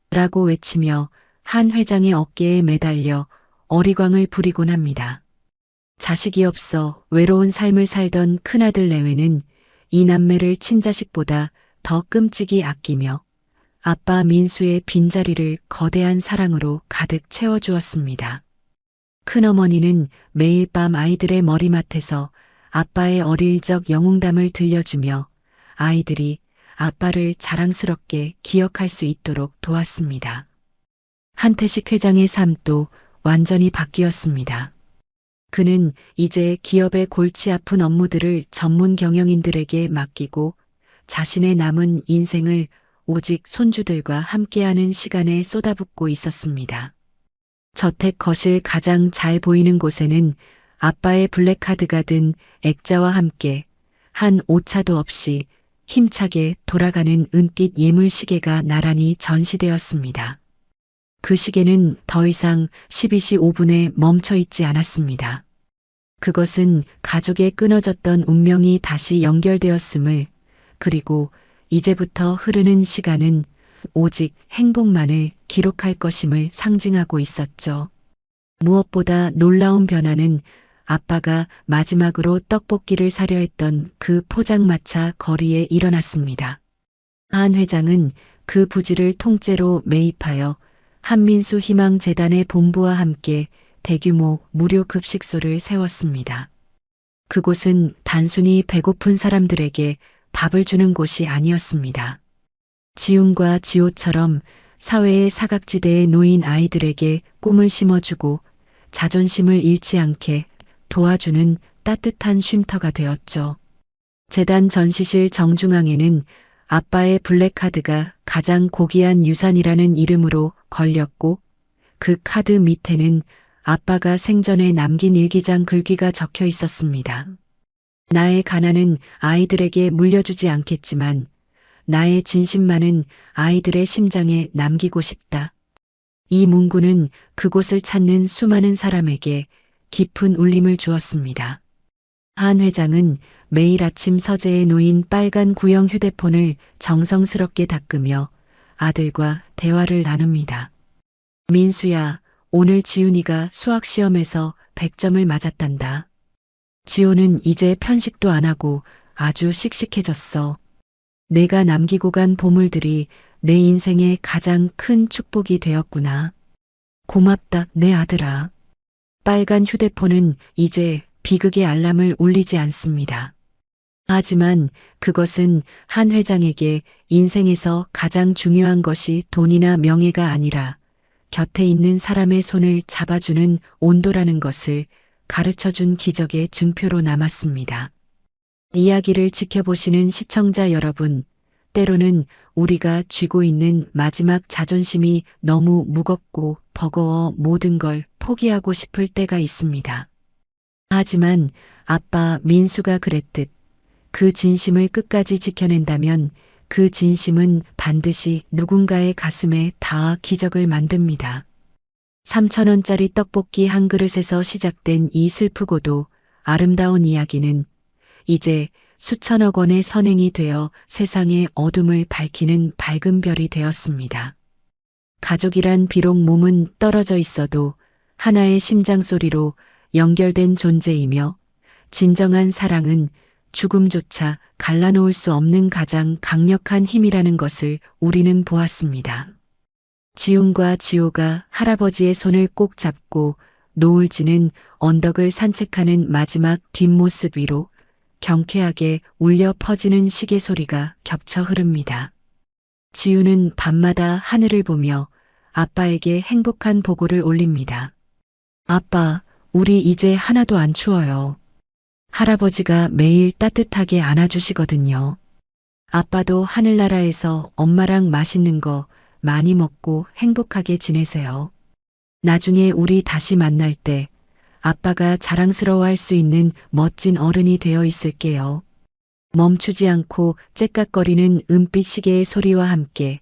A: 라고 외치며 한 회장의 어깨에 매달려 어리광을 부리곤 합니다. 자식이 없어 외로운 삶을 살던 큰아들 내외는 이 남매를 친자식보다 더 끔찍이 아끼며 아빠 민수의 빈자리를 거대한 사랑으로 가득 채워주었습니다. 큰어머니는 매일 밤 아이들의 머리맡에서 아빠의 어릴 적 영웅담을 들려주며 아이들이 아빠를 자랑스럽게 기억할 수 있도록 도왔습니다. 한태식 회장의 삶도 완전히 바뀌었습니다. 그는 이제 기업의 골치 아픈 업무들을 전문 경영인들에게 맡기고 자신의 남은 인생을 오직 손주들과 함께하는 시간에 쏟아붓고 있었습니다. 저택 거실 가장 잘 보이는 곳에는 아빠의 블랙카드가 든 액자와 함께 한 오차도 없이 힘차게 돌아가는 은빛 예물시계가 나란히 전시되었습니다. 그 시계는 더 이상 12시 5분에 멈춰 있지 않았습니다. 그것은 가족의 끊어졌던 운명이 다시 연결되었음을, 그리고 이제부터 흐르는 시간은 오직 행복만을 기록할 것임을 상징하고 있었죠. 무엇보다 놀라운 변화는 아빠가 마지막으로 떡볶이를 사려 했던 그 포장마차 거리에 일어났습니다. 한 회장은 그 부지를 통째로 매입하여 한민수 희망재단의 본부와 함께 대규모 무료 급식소를 세웠습니다. 그곳은 단순히 배고픈 사람들에게 밥을 주는 곳이 아니었습니다. 지훈과 지호처럼 사회의 사각지대에 놓인 아이들에게 꿈을 심어주고 자존심을 잃지 않게 도와주는 따뜻한 쉼터가 되었죠. 재단 전시실 정중앙에는 아빠의 블랙카드가 가장 고귀한 유산이라는 이름으로 걸렸고 그 카드 밑에는 아빠가 생전에 남긴 일기장 글귀가 적혀 있었습니다. 나의 가난은 아이들에게 물려주지 않겠지만 나의 진심만은 아이들의 심장에 남기고 싶다. 이 문구는 그곳을 찾는 수많은 사람에게 깊은 울림을 주었습니다. 한 회장은 매일 아침 서재에 놓인 빨간 구형 휴대폰을 정성스럽게 닦으며 아들과 대화를 나눕니다. 민수야, 오늘 지훈이가 수학시험에서 100점을 맞았단다. 지호는 이제 편식도 안 하고 아주 씩씩해졌어. 내가 남기고 간 보물들이 내 인생의 가장 큰 축복이 되었구나. 고맙다, 내 아들아. 빨간 휴대폰은 이제 비극의 알람을 울리지 않습니다. 하지만 그것은 한 회장에게 인생에서 가장 중요한 것이 돈이나 명예가 아니라 곁에 있는 사람의 손을 잡아주는 온도라는 것을 가르쳐준 기적의 증표로 남았습니다. 이야기를 지켜보시는 시청자 여러분, 때로는 우리가 쥐고 있는 마지막 자존심이 너무 무겁고 버거워 모든 걸 포기하고 싶을 때가 있습니다. 하지만 아빠 민수가 그랬듯 그 진심을 끝까지 지켜낸다면 그 진심은 반드시 누군가의 가슴에 닿아 기적을 만듭니다. 3,000원짜리 떡볶이 한 그릇에서 시작된 이 슬프고도 아름다운 이야기는 이제 수천억 원의 선행이 되어 세상의 어둠을 밝히는 밝은 별이 되었습니다. 가족이란 비록 몸은 떨어져 있어도 하나의 심장 소리로 연결된 존재이며 진정한 사랑은 죽음조차 갈라놓을 수 없는 가장 강력한 힘이라는 것을 우리는 보았습니다. 지훈과 지호가 할아버지의 손을 꼭 잡고 노을 지는 언덕을 산책하는 마지막 뒷모습 위로 경쾌하게 울려 퍼지는 시계 소리가 겹쳐 흐릅니다. 지훈은 밤마다 하늘을 보며 아빠에게 행복한 보고를 올립니다. 아빠, 우리 이제 하나도 안 추워요. 할아버지가 매일 따뜻하게 안아주시거든요. 아빠도 하늘나라에서 엄마랑 맛있는 거 많이 먹고 행복하게 지내세요. 나중에 우리 다시 만날 때 아빠가 자랑스러워할 수 있는 멋진 어른이 되어 있을게요. 멈추지 않고 째깍거리는 은빛 시계의 소리와 함께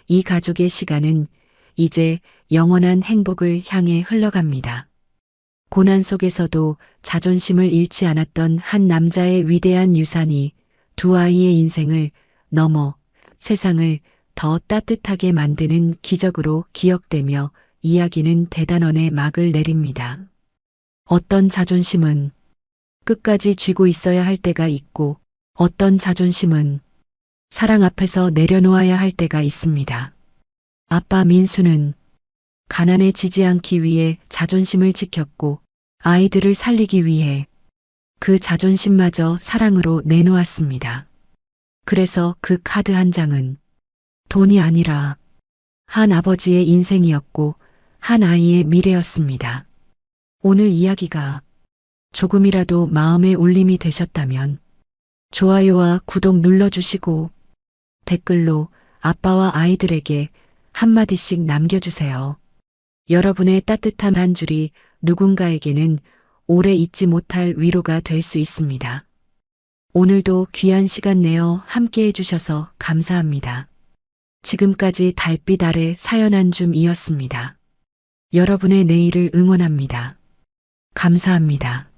A: 이 가족의 시간은 이제 영원한 행복을 향해 흘러갑니다. 고난 속에서도 자존심을 잃지 않았던 한 남자의 위대한 유산이 두 아이의 인생을 넘어 세상을 더 따뜻하게 만드는 기적으로 기억되며 이야기는 대단원의 막을 내립니다. 어떤 자존심은 끝까지 쥐고 있어야 할 때가 있고 어떤 자존심은 사랑 앞에서 내려놓아야 할 때가 있습니다. 아빠 민수는 가난해지지 않기 위해 자존심을 지켰고 아이들을 살리기 위해 그 자존심마저 사랑으로 내놓았습니다. 그래서 그 카드 한 장은 돈이 아니라 한 아버지의 인생이었고 한 아이의 미래였습니다. 오늘 이야기가 조금이라도 마음의 울림이 되셨다면 좋아요와 구독 눌러주시고 댓글로 아빠와 아이들에게 한마디씩 남겨주세요. 여러분의 따뜻한 한 줄이 누군가에게는 오래 잊지 못할 위로가 될 수 있습니다. 오늘도 귀한 시간 내어 함께 해주셔서 감사합니다. 지금까지 달빛 아래 사연 한 줌이었습니다. 여러분의 내일을 응원합니다. 감사합니다.